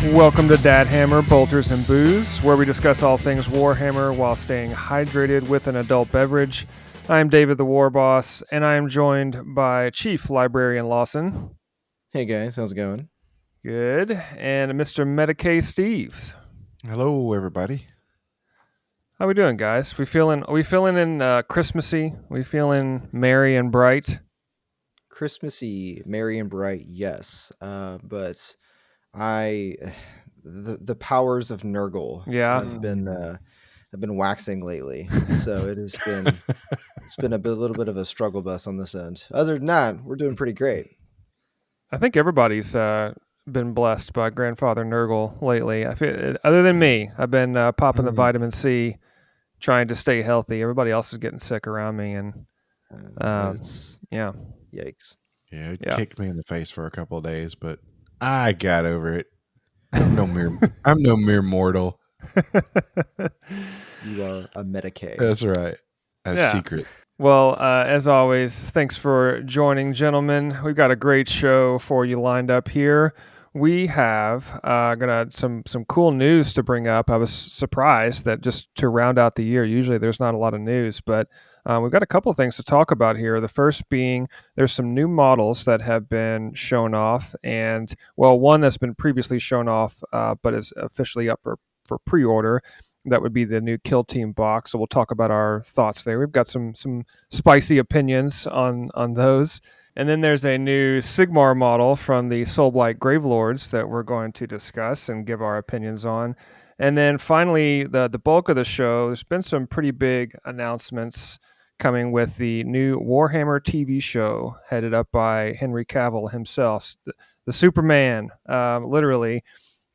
Welcome to Dad Hammer, Bolters and Booze, where we discuss all things Warhammer while staying hydrated with an adult beverage. I am David the Warboss, and I am joined by Chief Librarian Lawson. Hey guys, how's it going? Good. And Mr. Medicae Steve. Hello, everybody. How we doing, guys? Are we feeling in Christmassy? We feeling merry and bright? Christmassy, merry and bright, yes. But the powers of Nurgle have been waxing lately, so it's been a little bit of a struggle bus on this end. Other than that, we're doing pretty great. I think everybody's been blessed by Grandfather Nurgle lately. I feel, other than me, I've been popping the vitamin C, trying to stay healthy. Everybody else is getting sick around me, and Yikes. Yeah, it kicked me in the face for a couple of days, but I got over it. I'm no mere mortal. You are a Medicae. That's right. A secret. Well, as always, thanks for joining, gentlemen. We've got a great show for you lined up here. We have some cool news to bring up. I was surprised that just to round out the year, usually there's not a lot of news, but we've got a couple of things to talk about here. The first being there's some new models that have been shown off, and one that's been previously shown off, but is officially up for pre-order. That would be the new Kill Team box. So we'll talk about our thoughts there. We've got some spicy opinions on those. And then there's a new Sigmar model from the Soulblight Gravelords that we're going to discuss and give our opinions on. And then finally, the bulk of the show, there's been some pretty big announcements coming with the new Warhammer TV show headed up by Henry Cavill himself, the Superman, literally.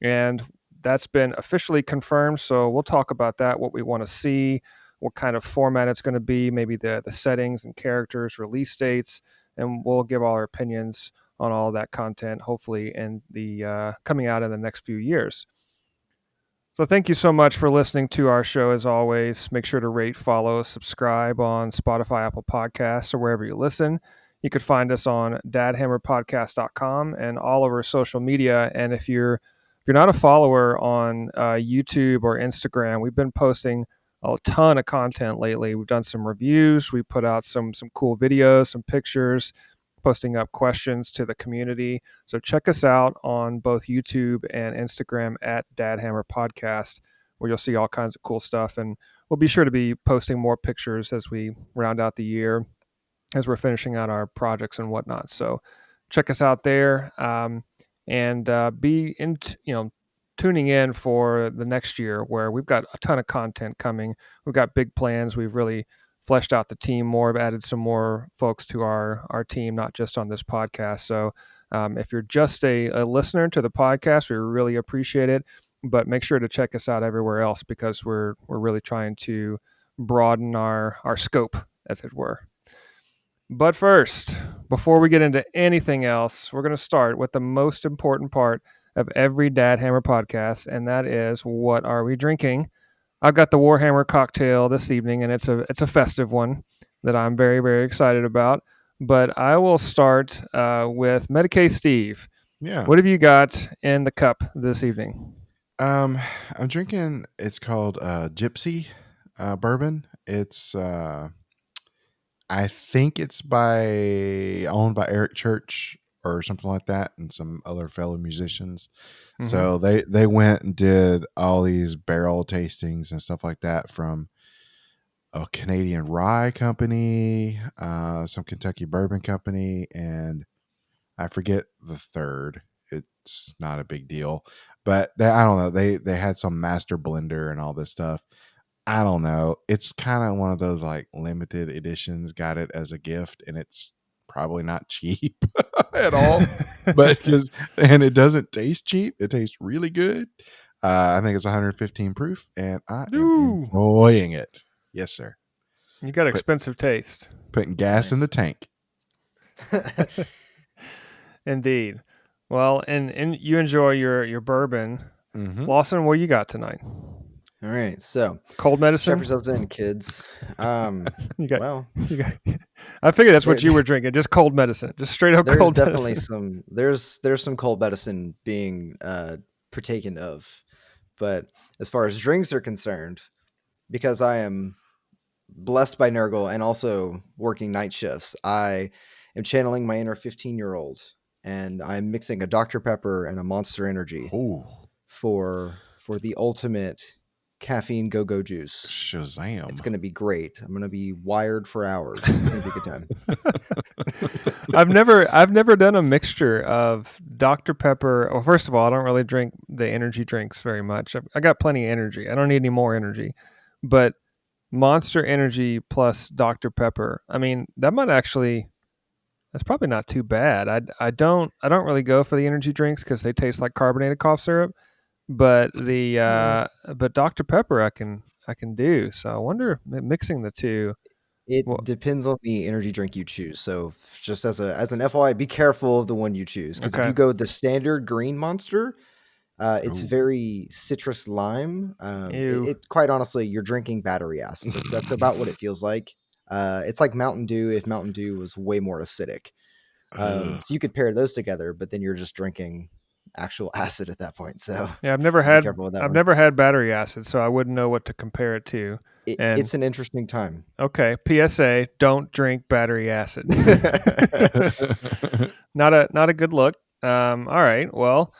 And that's been officially confirmed, so we'll talk about that, what we want to see, what kind of format it's going to be, maybe the settings and characters, release dates, and we'll give all our opinions on all of that content, hopefully in the coming out in the next few years. So thank you so much for listening to our show. As always, make sure to rate, follow, subscribe on Spotify, Apple Podcasts, or wherever you listen. You could find us on dadhammerpodcast.com and all over social media. And if you're not a follower on YouTube or Instagram, we've been posting a ton of content lately. We've done some reviews. We put out some cool videos, some pictures, posting up questions to the community. So check us out on both YouTube and Instagram at Dadhammer Podcast, where you'll see all kinds of cool stuff. And we'll be sure to be posting more pictures as we round out the year, as we're finishing out our projects and whatnot. So check us out there. And be tuning in for the next year, where we've got a ton of content coming. We've got big plans. We've really fleshed out the team more. We've added some more folks to our team, not just on this podcast. So if you're just a listener to the podcast, we really appreciate it. But make sure to check us out everywhere else, because we're really trying to broaden our scope, as it were. But first, before we get into anything else, we're going to start with the most important part of every Dad Hammer podcast, and that is, what are we drinking? I've got the Warhammer cocktail this evening, and it's a festive one that I'm very, very excited about. But I will start with Medicae Steve. Yeah. What have you got in the cup this evening? I'm drinking, it's called Gypsy bourbon. It's I think it's owned by Eric Church or something like that, and some other fellow musicians. Mm-hmm. So they went and did all these barrel tastings and stuff like that from a Canadian rye company, some Kentucky bourbon company, and I forget the third. It's not a big deal, but I don't know. They had some master blender and all this stuff. I don't know. It's kind of one of those like limited editions. Got it as a gift, and it's probably not cheap at all. And it doesn't taste cheap. It tastes really good. I think it's 115 proof, and I am enjoying it. Yes, sir. You got expensive taste. Putting gas in the tank. Indeed. Well, and you enjoy your bourbon. Mm-hmm. Lawson, what you got tonight? All right, so cold medicine. Strap yourselves in, kids. You got. I figured that's what you were drinking. Just cold medicine. Just straight up cold medicine. There's some cold medicine being partaken of. But as far as drinks are concerned, because I am blessed by Nurgle and also working night shifts, I am channeling my inner 15-year-old, and I'm mixing a Dr. Pepper and a Monster Energy for the ultimate caffeine go-go juice. Shazam. It's going to be great. I'm going to be wired for hours. It's going to be a good time. I've never done a mixture of Dr. Pepper. Well, first of all, I don't really drink the energy drinks very much. I got plenty of energy. I don't need any more energy. But Monster Energy plus Dr. Pepper, I mean, that's probably not too bad. I don't really go for the energy drinks because they taste like carbonated cough syrup. But but Dr. Pepper I can do. So I wonder, mixing the two. It depends on the energy drink you choose. So just as an FYI, be careful of the one you choose, because if you go the standard green Monster, it's very citrus lime. It quite honestly, you're drinking battery acid. That's about what it feels like. It's like Mountain Dew if Mountain Dew was way more acidic. So you could pair those together, but then you're just drinking actual acid at that point. So yeah, I've never had battery acid, so I wouldn't know what to compare it to. It's an interesting time. Okay, PSA: don't drink battery acid. Not a good look. All right, well,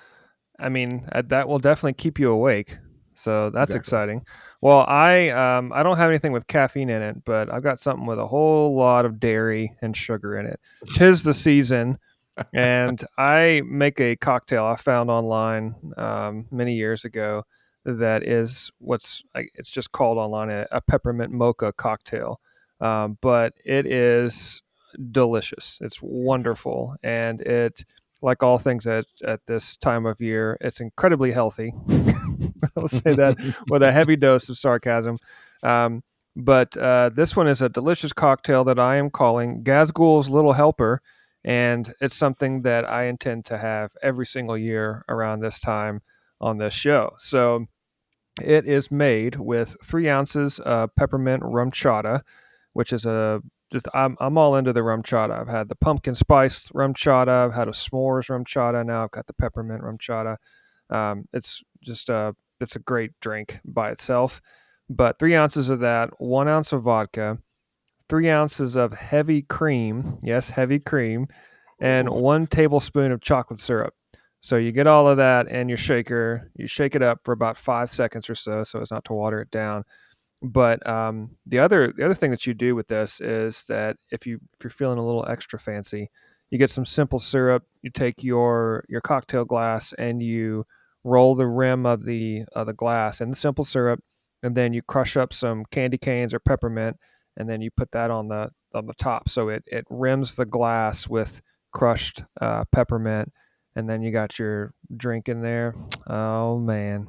I mean, that will definitely keep you awake, so that's exciting. Well, I don't have anything with caffeine in it, but I've got something with a whole lot of dairy and sugar in it. 'Tis the season. And I make a cocktail I found online many years ago that is it's just called online a peppermint mocha cocktail. But it is delicious. It's wonderful. And it, like all things at this time of year, it's incredibly healthy. I'll say that with a heavy dose of sarcasm. But this one is a delicious cocktail that I am calling Gazgul's Little Helper. And it's something that I intend to have every single year around this time on this show. So it is made with 3 ounces of Peppermint Rumchata, which is I'm all into the Rumchata. I've had the pumpkin spice Rumchata. I've had a s'mores Rumchata. Now I've got the Peppermint Rumchata. It's a great drink by itself. But 3 ounces of that, 1 ounce of vodka, 3 ounces of heavy cream, yes, heavy cream, and 1 tablespoon of chocolate syrup. So you get all of that in your shaker. You shake it up for about 5 seconds or so as not to water it down. But the other thing that you do with this is that if you're feeling a little extra fancy, you get some simple syrup. You take your cocktail glass and you roll the rim of the glass in the simple syrup, and then you crush up some candy canes or peppermint, and then you put that on the top, so it rims the glass with crushed peppermint, and then you got your drink in there. Oh man!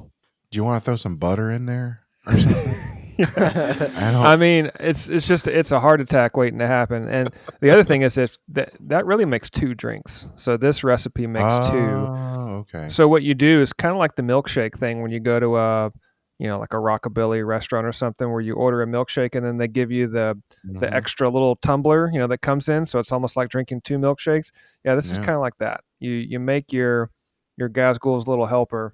Do you want to throw some butter in there or something? I mean, it's a heart attack waiting to happen. And the other thing is, if that really makes 2 drinks. So this recipe makes 2. Okay. So what you do is kind of like the milkshake thing when you go to like a Rockabilly restaurant or something, where you order a milkshake and then they give you the extra little tumbler, that comes in. So it's almost like drinking 2 milkshakes. Yeah, this is kind of like that. You make your Gazgul's Little Helper,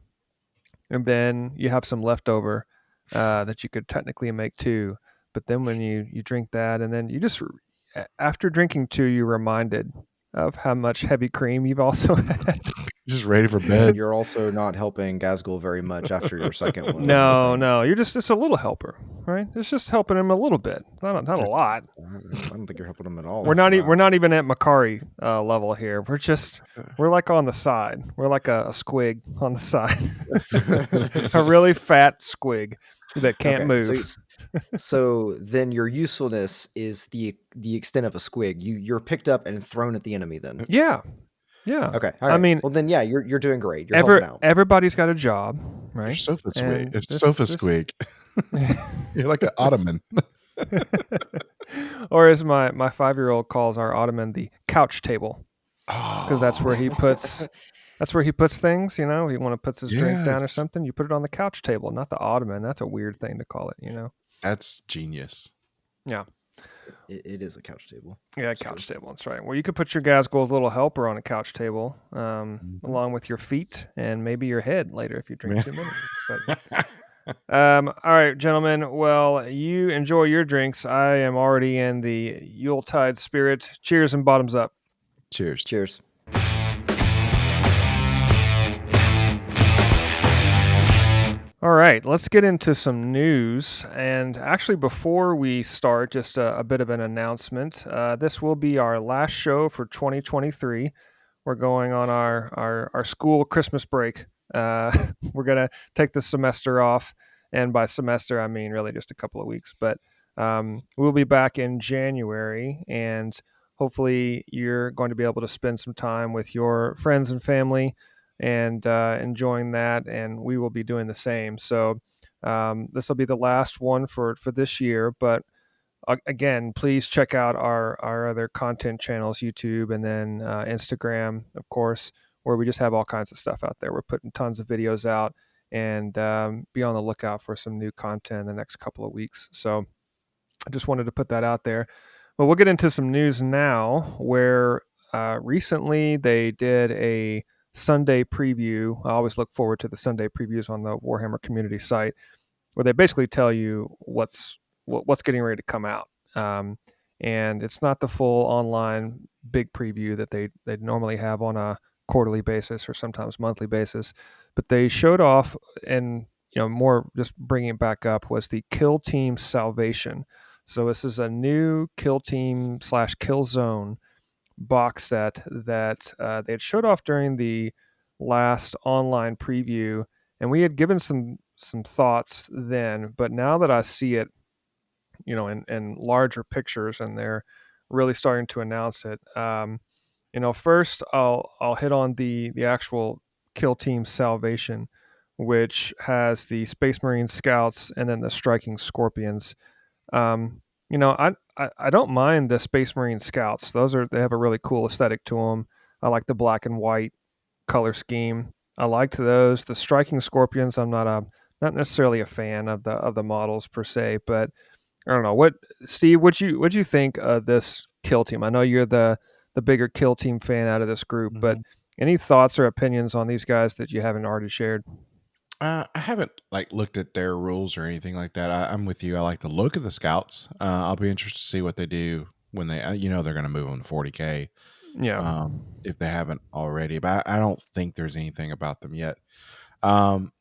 and then you have some leftover that you could technically make 2. But then when you drink that, and then you just, after drinking 2, you're reminded of how much heavy cream you've also had. Just ready for bed. You're also not helping Gazgul very much after your second one. No, you're just, it's a little helper, right? It's just helping him a little bit, not a lot. I don't think you're helping him at all. We're not even at Macari level here. We're like on the side. We're like a squig on the side, a really fat squig that can't move. So then your usefulness is the extent of a squig. You're picked up and thrown at the enemy then. Yeah. Okay. All right. I mean, well then, yeah, you're doing great. You're helping out. Everybody's got a job, right? Your sofa squig. It's sofa squig. You're like an ottoman. Or as my 5-year-old calls our ottoman, the couch table, because that's where he puts things. He want to put his drink down or something. You put it on the couch table, not the ottoman. That's a weird thing to call it. That's genius. Yeah. It is a couch table. Yeah, That's couch true. table. That's right. Well, you could put your Gazgole's little helper on a couch table, Mhm. along with your feet and maybe your head later if you drink Yeah. too many. But all right, gentlemen. Well, you enjoy your drinks. I am already in the Yuletide spirit. Cheers and bottoms up. Cheers. Cheers. All right, let's get into some news. And actually, before we start, just a bit of an announcement. This will be our last show for 2023. We're going on our school Christmas break. We're going to take the semester off. And by semester, I mean really just a couple of weeks. But we'll be back in January. And hopefully, you're going to be able to spend some time with your friends and family and enjoying that, and we will be doing the same. So this will be the last one for this year. But again, please check out our other content channels, YouTube and then Instagram, of course, where we just have all kinds of stuff out there. We're putting tons of videos out, and be on the lookout for some new content in the next couple of weeks. So I just wanted to put that out there. But we'll get into some news now, where recently they did a Sunday preview. I always look forward to the Sunday previews on the Warhammer community site, where they basically tell you what's getting ready to come out. And it's not the full online big preview that they normally have on a quarterly basis or sometimes monthly basis, but they showed off, and more just bringing it back up, was the Kill Team Salvation. So this is a new Kill Team / Kill Zone box set that they had showed off during the last online preview, and we had given some thoughts then. But now that I see it, in larger pictures, and they're really starting to announce it, first I'll hit on the actual Kill Team Salvation, which has the Space Marine Scouts and then the Striking Scorpions. I don't mind the Space Marine Scouts. They have a really cool aesthetic to them. I like the black and white color scheme. I liked those. The Striking Scorpions, I'm not necessarily a fan of the models per se, but I don't know. Steve, what'd you think of this Kill Team? I know you're the bigger Kill Team fan out of this group, but Mhm. any thoughts or opinions on these guys that you haven't already shared? I haven't looked at their rules or anything like that. I'm with you. I like the look of the scouts. I'll be interested to see what they do when they, they're going to move them to 40K, Yeah. if they haven't already. But I don't think there's anything about them yet. Um,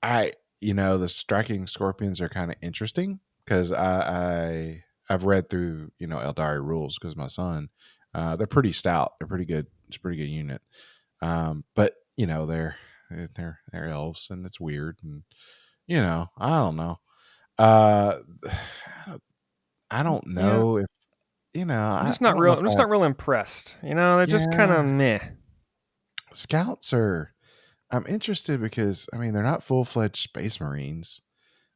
the striking scorpions are kind of interesting because I've read through Eldari rules because my son, they're pretty stout. They're pretty good. It's a pretty good unit. But they're elves and it's weird, and I don't know. Uh, I don't Yeah. know if I'm just I not don't know real. if I'm just I not real impressed. They're just kind of yeah meh. scouts are. I'm interested because they're not full fledged space marines,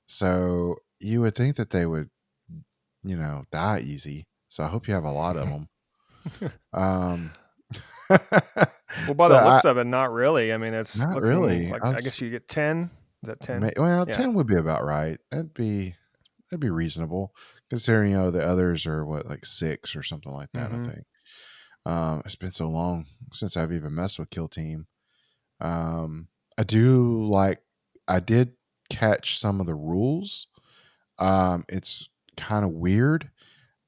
so you would think that they would die easy. So I hope you have a lot of them. Um, Well, by so the I looks of it, not really. I mean, it's not looking really. like, I guess you get 10. Is that 10? Yeah. 10 would be about right. That'd be reasonable considering the others are what, like 6 or something like that. I Mm-hmm. think. It's been so long since I've even messed with Kill Team. Um, I do like. I did catch some of the rules. It's kind of weird.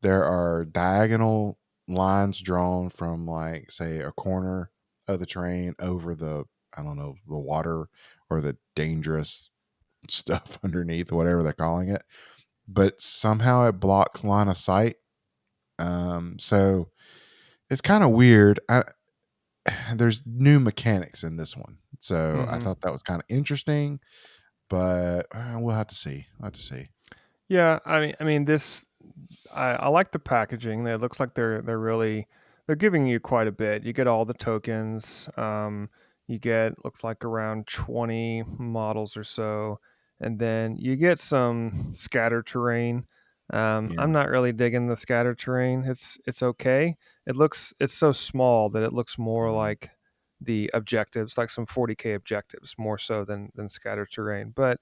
There are diagonal lines drawn from, like, say, a corner of the terrain over the, I don't know, the water or the dangerous stuff underneath, whatever they're calling it. But somehow it blocks line of sight. So it's kind of weird. There's new mechanics in this one, so I Mm-hmm. thought that was kind of interesting. But we'll have to see. We'll have to see. Yeah. I mean, this. I like the packaging. It looks like they're giving you quite a bit. You get all the tokens. You get, looks like, around 20 models or so, and then you get some scatter terrain. Yeah. I'm not really digging the scatter terrain. It's okay. It's so small that it looks more Mhm. like the objectives, like some 40K objectives, more so than scatter terrain. But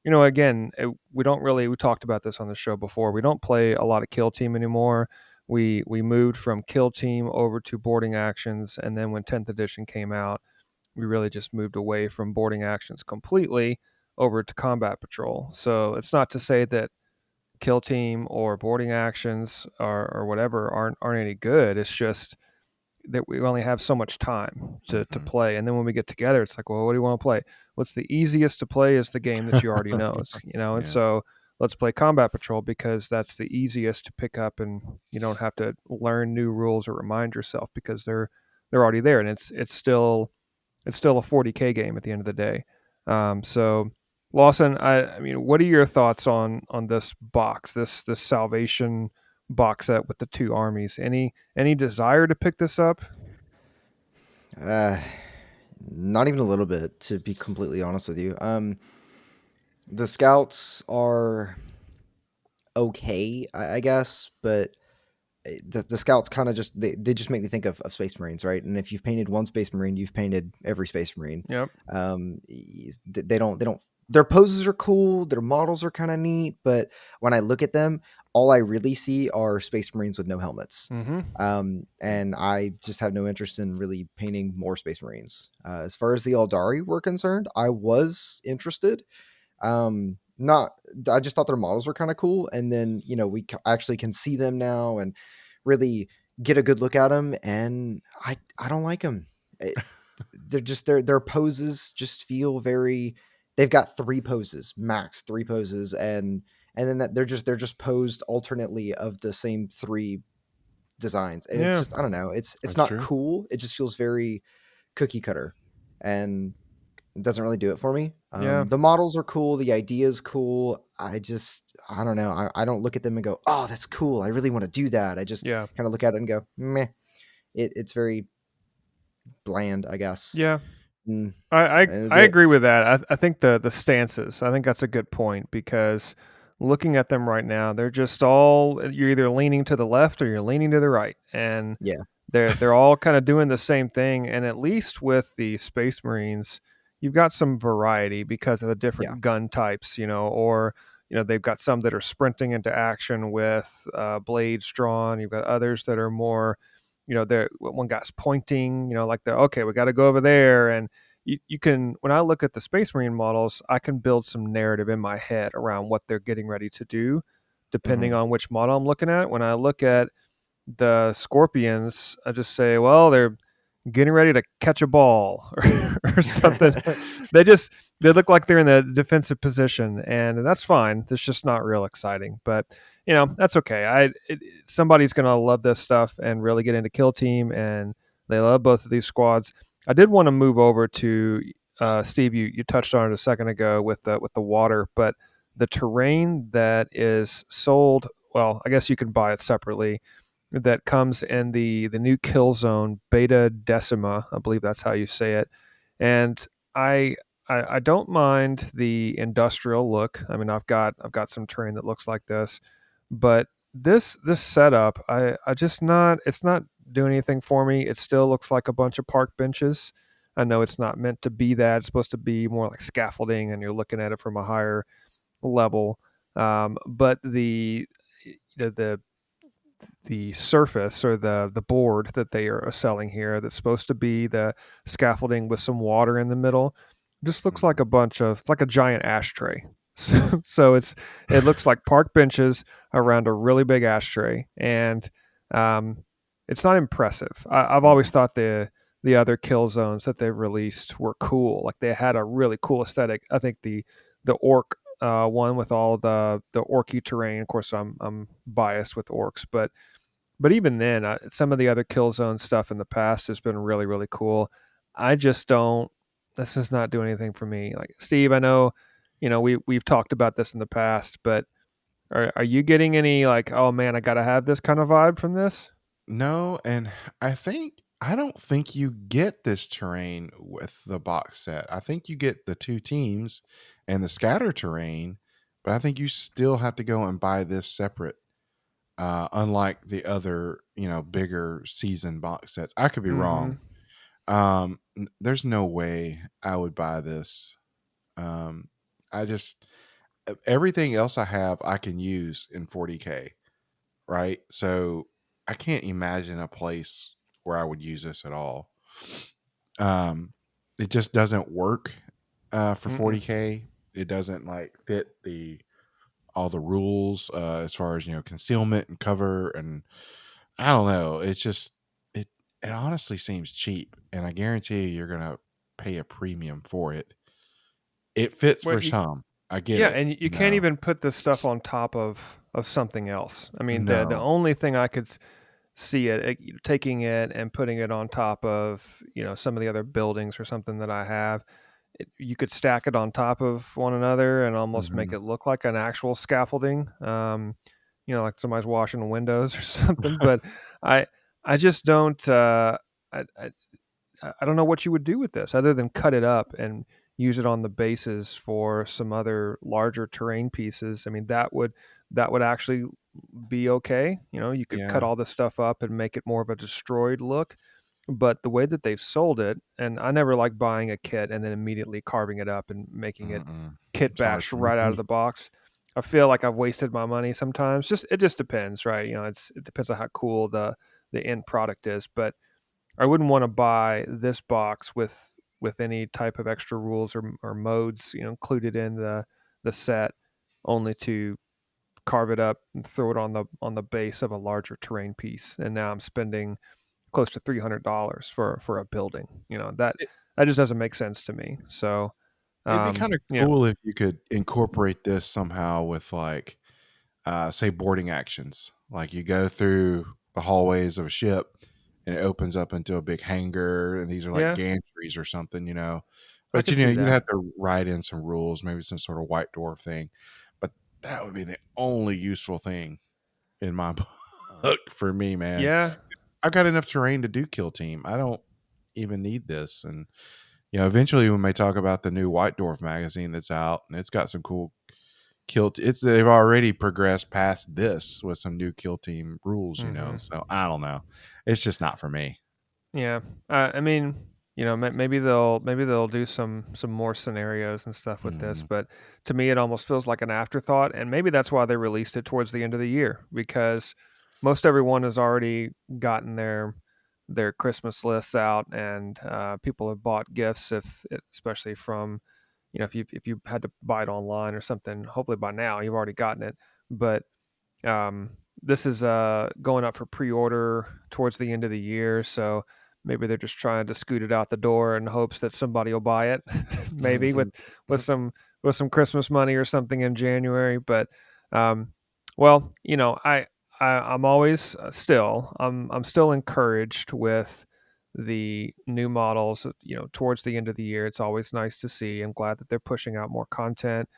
again, we don't really, we talked about this on the show before. We don't play a lot of kill team anymore. We moved from kill team over to boarding actions, and then when 10th edition came out, we really just moved away from boarding actions completely over to combat patrol. So it's not to say that kill team or boarding actions or whatever aren't any good. It's just that we only have so much time to Mhm. play. And then when we get together, it's like, well, what do you want to play? What's the easiest to play is the game that you already know. And Yeah. so let's play Combat Patrol because that's the easiest to pick up, and you don't have to learn new rules or remind yourself because they're already there, and it's still a 40K game at the end of the day. So Lawson, I mean, what are your thoughts on this box, this Salvation box set with the two armies? Any desire to pick this up? Uh, Not even a little bit, to be completely honest with you. The scouts are okay, I guess, but the scouts kind of just they just make me think of Space Marines, right? And if you've painted one Space Marine, you've painted every Space Marine. Yep. They don't their poses are cool, their models are kind of neat, but when I look at them, all I really see are Space Marines with no helmets. Mm-hmm. And I just have no interest in really painting more Space Marines. As far as the Eldari were concerned, I was interested. Not, I just thought their models were kind of cool, and then we actually can see them now and really get a good look at them. And I don't like them. They're just their poses just feel very. They've got three poses, max three poses, and then they're just posed alternately of the same three designs, and it's Yeah. just, I don't know, it's That's not true. cool. It just feels very cookie cutter, and it doesn't really do it for me. Yeah. The models are cool, the idea is cool. I don't know. I don't look at them and go, oh, that's cool, I really want to do that. I just Yeah. kind of look at it and go, meh. It's very bland, I guess. Yeah. Mm, I that agree with that. I think the stances. I think that's a good point because looking at them right now, they're just all, you're either leaning to the left or you're leaning to the right, and Yeah, they're all kind of doing the same thing. And at least with the Space Marines, you've got some variety because of the yeah, different gun types, or they've got some that are sprinting into action with blades drawn. You've got others that are more, they're one guy's pointing, like they're okay, we got to go over there. And you can, when I look at the Space Marine models, I can build some narrative in my head around what they're getting ready to do, depending hmm on which model I'm looking at. When I look at the Scorpions, I just say, well, they're getting ready to catch a ball or something. They just they look like they're in the defensive position, and that's fine. It's just not real exciting, but that's okay. Somebody's gonna love this stuff and really get into Kill Team, and they love both of these squads. I did want to move over to Steve. You touched on it a second ago with the water, but the terrain that is sold. Well, I guess you can buy it separately, that comes in the new kill zone beta decima. I believe that's how you say it. And I I don't mind the industrial look. I mean, I've got some terrain that looks like this, but this setup, I just not, it's not doing anything for me. It still looks like a bunch of park benches. I know it's not meant to be that. It's supposed to be more like scaffolding, and you're looking at it from a higher level. But the the surface or the board that they are selling here, that's supposed to be the scaffolding with some water in the middle, just looks like Mhm. a bunch of, it's like a giant ashtray. So it looks like park benches around a really big ashtray, and um, it's not impressive. I've always Mhm. thought the other kill zones that they've released were cool. Like they had a really cool aesthetic. I think the orc one with all the orky terrain. Of course, I'm biased with orcs, but even then, some of the other kill zone stuff in the past has been really really cool. I just don't. This is not doing anything for me. Like Steve, I know, we've talked about this in the past, but are you getting any like, oh man, I gotta have this kind of vibe from this? No, and I don't think you get this terrain with the box set. I think you get the two teams and the scatter terrain, but I think you still have to go and buy this separate. Unlike the other, bigger season box sets. I could be Mm-hmm. wrong. There's no way I would buy this. Um, I just everything else I have, I can use in 40K, right? So I can't imagine a place where I would use this at all. Um, it just doesn't work for Mm-mm. 40K. It doesn't like fit all the rules as far as concealment and cover, and I don't know. It's just it honestly seems cheap, and I guarantee you're gonna pay a premium for it. It fits Well, for some. I get yeah, it. and you can't even put this stuff on top of something else. I mean, the No. only thing I could see taking it and putting it on top of some of the other buildings or something that I have. You could stack it on top of one another and almost make Mhm. it look like an actual scaffolding. Like somebody's washing windows or something. But I I just don't. I, I I don't know what you would do with this other than cut it up and use it on the bases for some other larger terrain pieces. I mean, that would actually be okay. You could cut Yeah. all this stuff up and make it more of a destroyed look. But the way that they've sold it, and I never like buying a kit and then immediately carving it up and making it Mm-mm. kit It's hard bash for right out of me. the box. I feel like I've wasted my money sometimes. It just depends, right? It depends on how cool the end product is. But I wouldn't want to buy this box with any type of extra rules or modes, included in the set, only to carve it up and throw it on the base of a larger terrain piece. And now I'm spending close to $300 for a building. That just doesn't make sense to me. So, It'd be kind of yeah, cool if you could incorporate this somehow with like say boarding actions. Like you go through the hallways of a ship and it opens up into a big hangar and these are like yeah, gantries or something. I But could see you'd that. have to write in some rules, maybe some sort of white dwarf thing. But that would be the only useful thing in my book for me, man. Yeah, I've got enough terrain to do kill team. I don't even need this. And eventually we may talk about the new White Dwarf magazine that's out, and it's got some cool they've already progressed past this with some new kill team rules. hmm So I don't know. It's just not for me. yeah. I mean, maybe they'll do some more scenarios and stuff with this, Mhm. but to me, it almost feels like an afterthought, and maybe that's why they released it towards the end of the year because most everyone has already gotten their Christmas lists out, and people have bought gifts, especially from if you had to buy it online or something. Hopefully by now you've already gotten it, but um, this is going up for pre-order towards the end of the year, so maybe they're just trying to scoot it out the door in hopes that somebody will buy it, maybe with some with some Christmas money or something in January. But um, well, I'm always I'm still encouraged with the new models. Towards the end of the year, it's always nice to see. I'm glad that they're pushing out more content,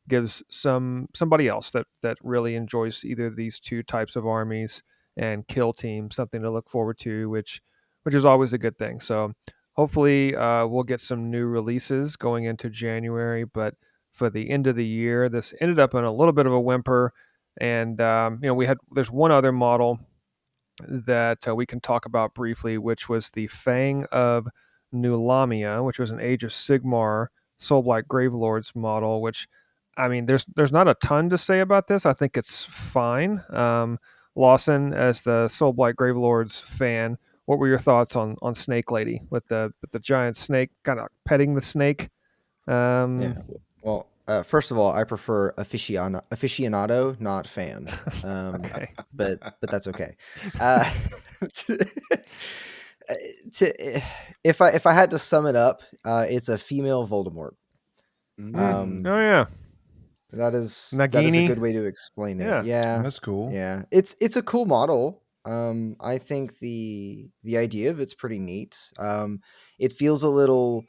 gives somebody else that really enjoys either of these two types of armies and kill team something to look forward to, which is always a good thing. So hopefully we'll get some new releases going into January, but for the end of the year, this ended up in a little bit of a whimper. And there's one other model that we can talk about briefly, which was the Fang of New Lamia, which was an Age of Sigmar Soulblight Gravelords model. Which, I mean, there's not a ton to say about this. I think it's fine. Lawson, as the Soulblight Gravelords fan, what were your thoughts on Snake Lady with the giant snake kind of petting the snake? Yeah. Um, Well, first of all, I prefer aficionado, not fan. okay. But that's okay. Uh, to, if I had to sum it up, it's a female Voldemort. Um, Oh yeah, that is a Nagini. good way to explain it. Yeah. Yeah, That's cool. yeah. It's a cool model. I think the idea of it's pretty neat. It feels a little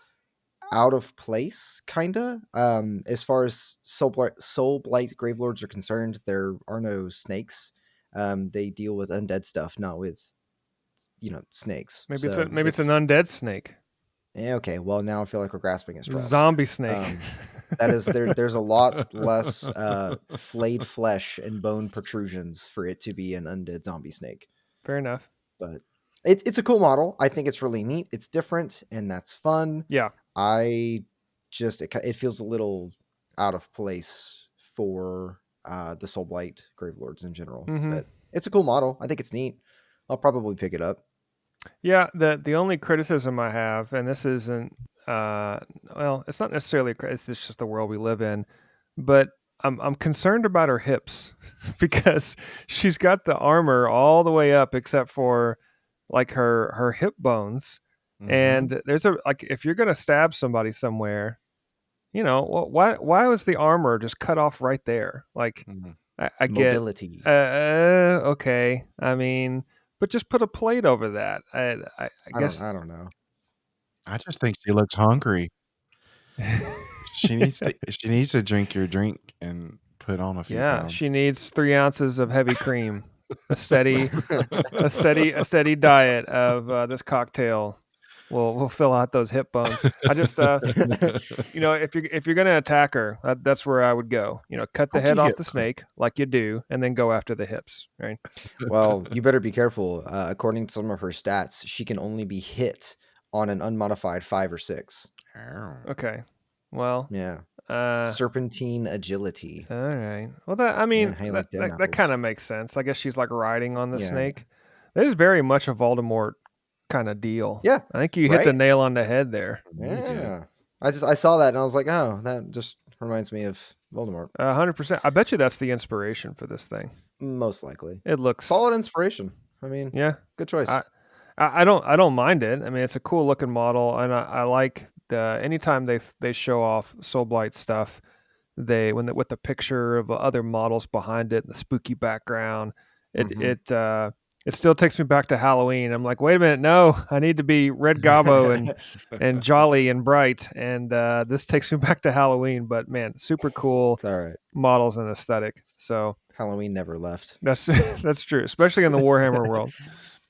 out of place, kinda. As far as soul blight gravelords are concerned, there are no snakes. They deal with undead stuff, not with snakes. So Maybe it's an that's undead snake, okay. Well, now I feel like we're grasping at straws. zombie snake. Um, that is there. There's a lot less flayed flesh and bone protrusions for it to be an undead zombie snake. Fair enough. But it's a cool model. I think it's really neat. It's different, and that's fun. Yeah. I just it feels a little out of place for the Soul Blight Gravelords in general. Mm-hmm. But it's a cool model. I think it's neat. I'll probably pick it up. Yeah, the only criticism I have, and this isn't, well, it's not necessarily it's just the world we live in, but I'm concerned about her hips because she's got the armor all the way up except for like her hip bones, and there's a like if you're gonna stab somebody somewhere, why was the armor just cut off right there? Like I get Mobility. okay, I mean. But just put a plate over that. I guess I don't know. I just think she looks hungry. She needs to drink your drink and put on a few pounds. She needs 3 ounces of heavy cream. A steady diet of this cocktail will fill out those hip bones. I just if you're gonna attack her, that's where I would go. Cut the head off the snake like you do, and then go after the hips. Right. Well, you better be careful. According to some of her stats, she can only be hit on an unmodified 5 or 6. Okay. Well. Yeah. Serpentine agility. All right. Well, that kind of makes sense. I guess she's like riding on the snake. That is very much a Voldemort kind of deal. Yeah. I think you hit the nail on the head there. Yeah. I saw that and I was like, oh, that just reminds me of Voldemort. 100%. I bet you that's the inspiration for this thing. Most likely. It looks solid inspiration. I mean, yeah, good choice. I don't mind it. I mean, it's a cool looking model, and I like anytime they show off Soul Blight stuff, with the picture of other models behind it, and the spooky background, it still takes me back to Halloween. I'm like, wait a minute, no, I need to be red gobbo and jolly and bright, and this takes me back to Halloween. But man, super cool. It's all right. Models and aesthetic. So Halloween never left. That's true, especially in the Warhammer world.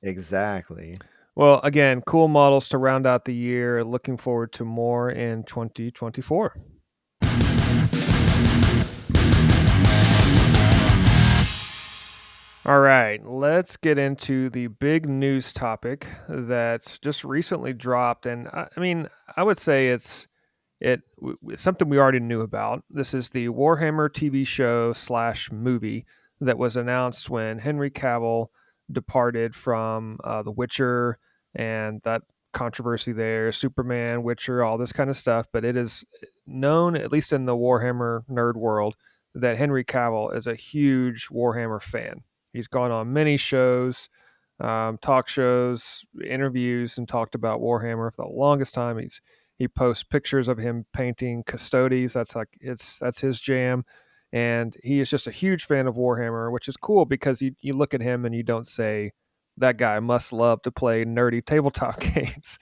Exactly. Well, again, cool models to round out the year. Looking forward to more in 2024. All right, let's get into the big news topic that just recently dropped. And I mean, I would say it's something we already knew about. This is the Warhammer TV show / movie that was announced when Henry Cavill departed from The Witcher and that controversy there, Superman, Witcher, all this kind of stuff. But it is known, at least in the Warhammer nerd world, that Henry Cavill is a huge Warhammer fan. He's gone on many shows, talk shows, interviews, and talked about Warhammer for the longest time. He posts pictures of him painting Custodes. That's his jam. And he is just a huge fan of Warhammer, which is cool because you look at him and you don't say, that guy must love to play nerdy tabletop games.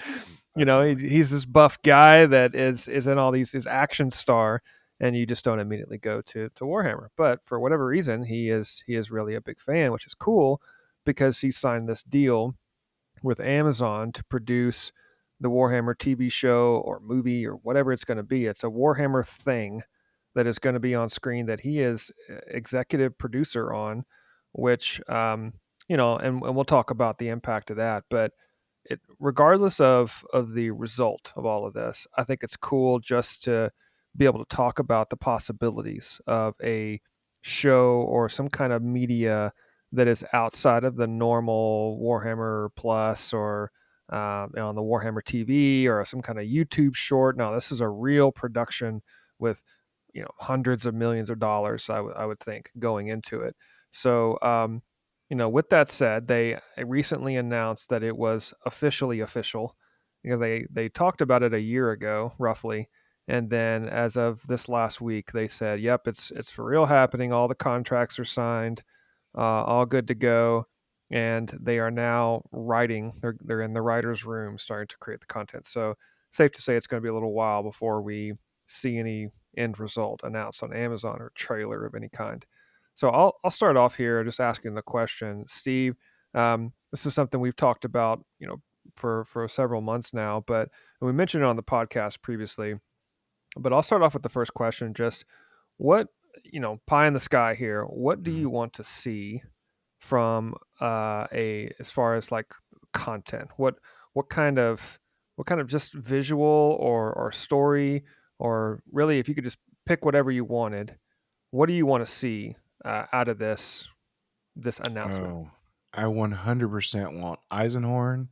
He's this buff guy that is in all these, his action star, and you just don't immediately go to Warhammer. But for whatever reason, he is really a big fan, which is cool because he signed this deal with Amazon to produce the Warhammer TV show or movie or whatever it's going to be. It's a Warhammer thing that is going to be on screen that he is executive producer on, which, and we'll talk about the impact of that. But regardless of the result of all of this, I think it's cool just to be able to talk about the possibilities of a show or some kind of media that is outside of the normal Warhammer Plus or on the Warhammer TV or some kind of YouTube short. No, this is a real production with hundreds of millions of dollars. I would think going into it. So with that said, they recently announced that it was officially official because they talked about it a year ago roughly. And then as of this last week, they said, yep, it's for real happening. All the contracts are signed, all good to go. And they are now writing. They're in the writer's room starting to create the content. So safe to say it's going to be a little while before we see any end result announced on Amazon or trailer of any kind. So I'll start off here just asking the question, Steve. This is something we've talked about, for several months now, but we mentioned it on the podcast previously. But I'll start off with the first question. Just what, pie in the sky here. What do you want to see from as far as like content? What kind of just visual or story, or really if you could just pick whatever you wanted, what do you want to see out of this announcement? Oh, I 100% want Eisenhorn.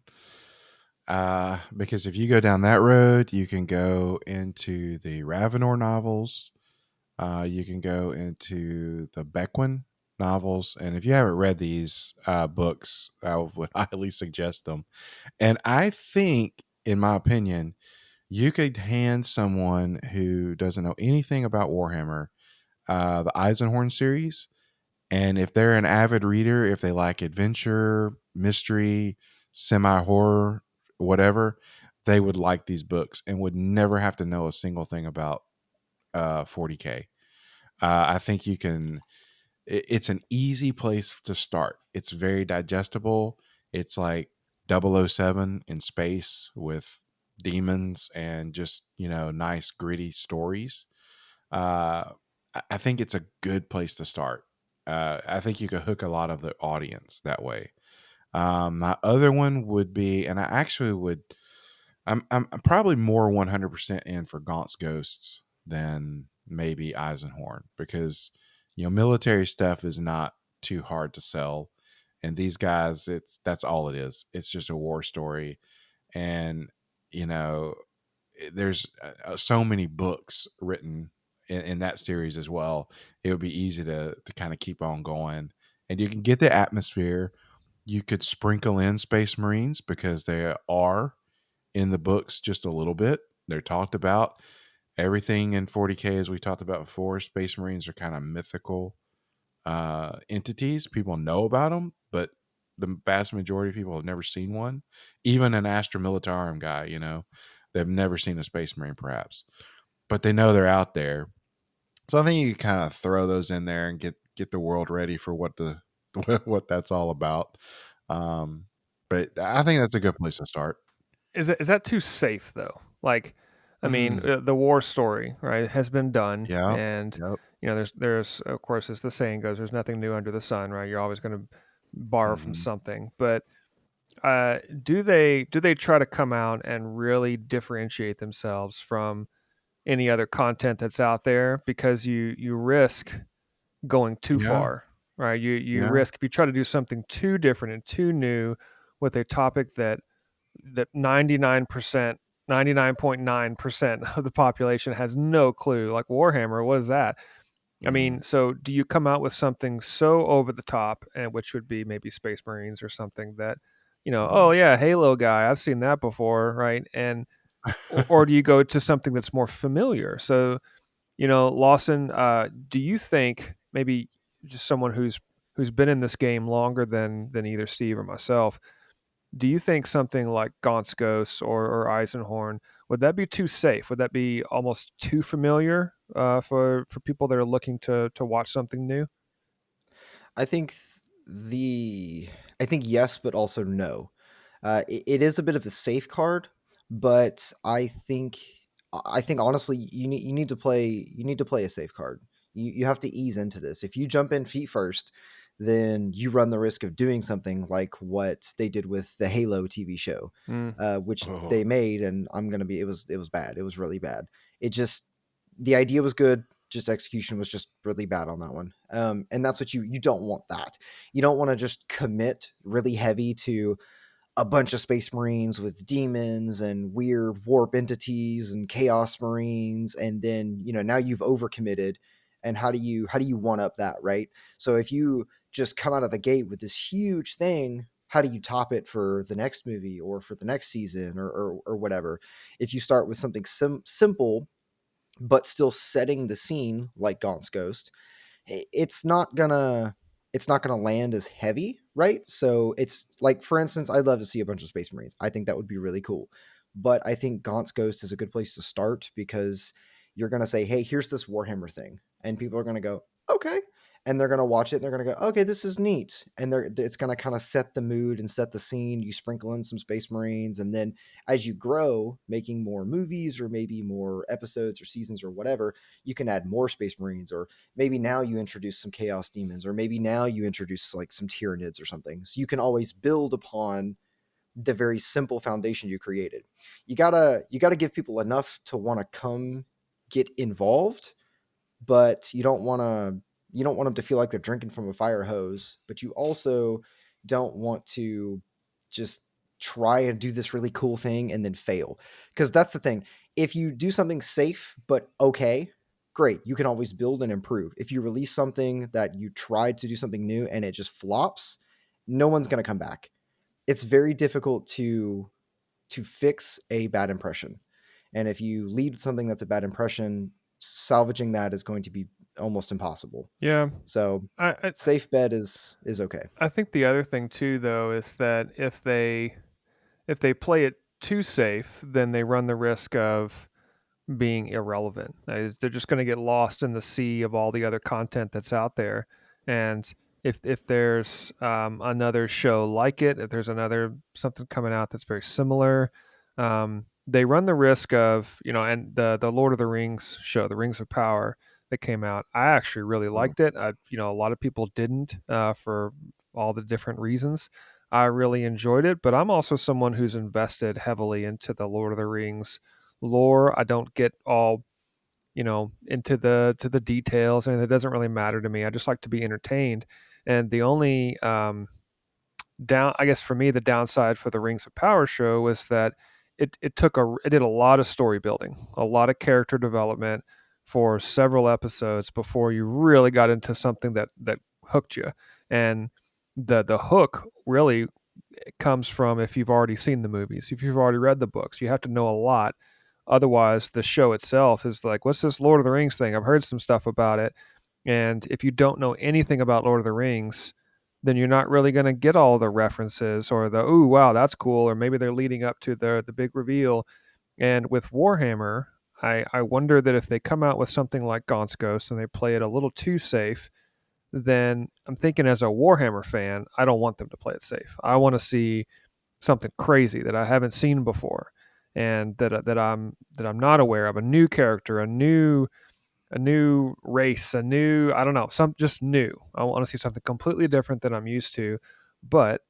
Because if you go down that road, you can go into the Ravenor novels. You can go into the Beckwin novels. And if you haven't read these books, I would highly suggest them. And I think, in my opinion, you could hand someone who doesn't know anything about Warhammer the Eisenhorn series. And if they're an avid reader, if they like adventure, mystery, semi horror, whatever, they would like these books and would never have to know a single thing about 40K. I think you can, it's an easy place to start. It's very digestible. It's like 007 in space with demons and just, nice, gritty stories. I think it's a good place to start. I think you could hook a lot of the audience that way. My other one would be, and I actually would, I'm probably more 100% in for Gaunt's Ghosts than maybe Eisenhorn because military stuff is not too hard to sell, and these guys, that's all it is. It's just a war story, and you know there's so many books written in that series as well. It would be easy to kind of keep on going, and you can get the atmosphere. You could sprinkle in Space Marines because they are in the books just a little bit. They're talked about. Everything in 40K, as we talked about before, Space Marines are kind of mythical entities. People know about them, but the vast majority of people have never seen one. Even an Astra Militarum guy, they've never seen a Space Marine, perhaps, but they know they're out there. So I think you can kind of throw those in there and get the world ready for what the what that's all about. But I think that's a good place to start. Is that too safe though? Like, I mean, Mm, the war story, right, has been done, yeah. and Yep. there's of course, as the saying goes, there's nothing new under the sun, right? You're always going to borrow from Hmm. something, but do they try to come out and really differentiate themselves from any other content that's out there? Because you risk going too Yeah. far, right? You Yeah. risk if you try to do something too different and too new with a topic that 99%, 99.9% of the population has no clue. Like Warhammer, what is that? I Mm, mean, so do you come out with something so over the top, and which would be maybe Space Marines or something that, oh mm. yeah, Halo guy, I've seen that before, right? And or do you go to something that's more familiar? So, Lawson, do you think maybe just someone who's been in this game longer than either Steve or myself? Do you think something like Gaunt's Ghost or Eisenhorn would that be too safe? Would that be almost too familiar for people that are looking to watch something new? I think the I think yes, but also no. It is a bit of a safe card, but I think honestly you need to play a safe card. You have to ease into this. If you jump in feet first, then you run the risk of doing something like what they did with the Halo TV show, Mm. which Oh, they made, and I'm gonna be it was bad. It was really bad. It just the idea was good, just execution was just really bad on that one. And that's what you don't want that. You don't want to just commit really heavy to a bunch of space marines with demons and weird warp entities and chaos marines, and then now you've overcommitted. And how do you one up that, right? So if you just come out of the gate with this huge thing, how do you top it for the next movie or for the next season or whatever? If you start with something simple but still setting the scene like Gaunt's Ghost, it's not gonna land as heavy, right? So it's like, for instance, I'd love to see a bunch of Space Marines. I think that would be really cool. But I think Gaunt's Ghost is a good place to start because you're gonna say, "Hey, here's this Warhammer thing," and people are gonna go, "Okay," and they're gonna watch it and they're gonna go, "Okay, this is neat," and it's gonna kind of set the mood and set the scene. You sprinkle in some Space Marines, and then as you grow, making more movies or maybe more episodes or seasons or whatever, you can add more Space Marines, or maybe now you introduce some chaos demons, or maybe now you introduce like some Tyranids or something. So you can always build upon the very simple foundation you created. You gotta give people enough to want to come get involved, but you don't want them to feel like they're drinking from a fire hose, but you also don't want to just try and do this really cool thing and then fail. Because that's the thing. If you do something safe but okay, great. You can always build and improve. If you release something that you tried to do something new and it just flops, no one's going to come back. It's very difficult to fix a bad impression. And if you leave something that's a bad impression, salvaging that is going to be almost impossible. Yeah. So I safe bet is okay. I think the other thing too, though, is that if they play it too safe, then they run the risk of being irrelevant. They're just going to get lost in the sea of all the other content that's out there. And if there's another show like it, if there's another something coming out that's very similar, they run the risk of, and the Lord of the Rings show, the Rings of Power that came out, I actually really liked it. A lot of people didn't for all the different reasons. I really enjoyed it, but I'm also someone who's invested heavily into the Lord of the Rings lore. I don't get all into the details, and it doesn't really matter to me. I just like to be entertained. And the only I guess for me, the downside for the Rings of Power show was that it did a lot of story building, a lot of character development for several episodes before you really got into something that hooked you. And the hook really comes from if you've already seen the movies, if you've already read the books, you have to know a lot. Otherwise, the show itself is like, what's this Lord of the Rings thing? I've heard some stuff about it. And if you don't know anything about Lord of the Rings, then you're not really going to get all the references or the, ooh, wow, that's cool. Or maybe they're leading up to the big reveal. And with Warhammer, I wonder that if they come out with something like Gaunt's Ghost and they play it a little too safe, then I'm thinking as a Warhammer fan, I don't want them to play it safe. I want to see something crazy that I haven't seen before, and that I'm not aware of. A new character, a new race, a new, I don't know, some just new. I want to see something completely different than I'm used to, but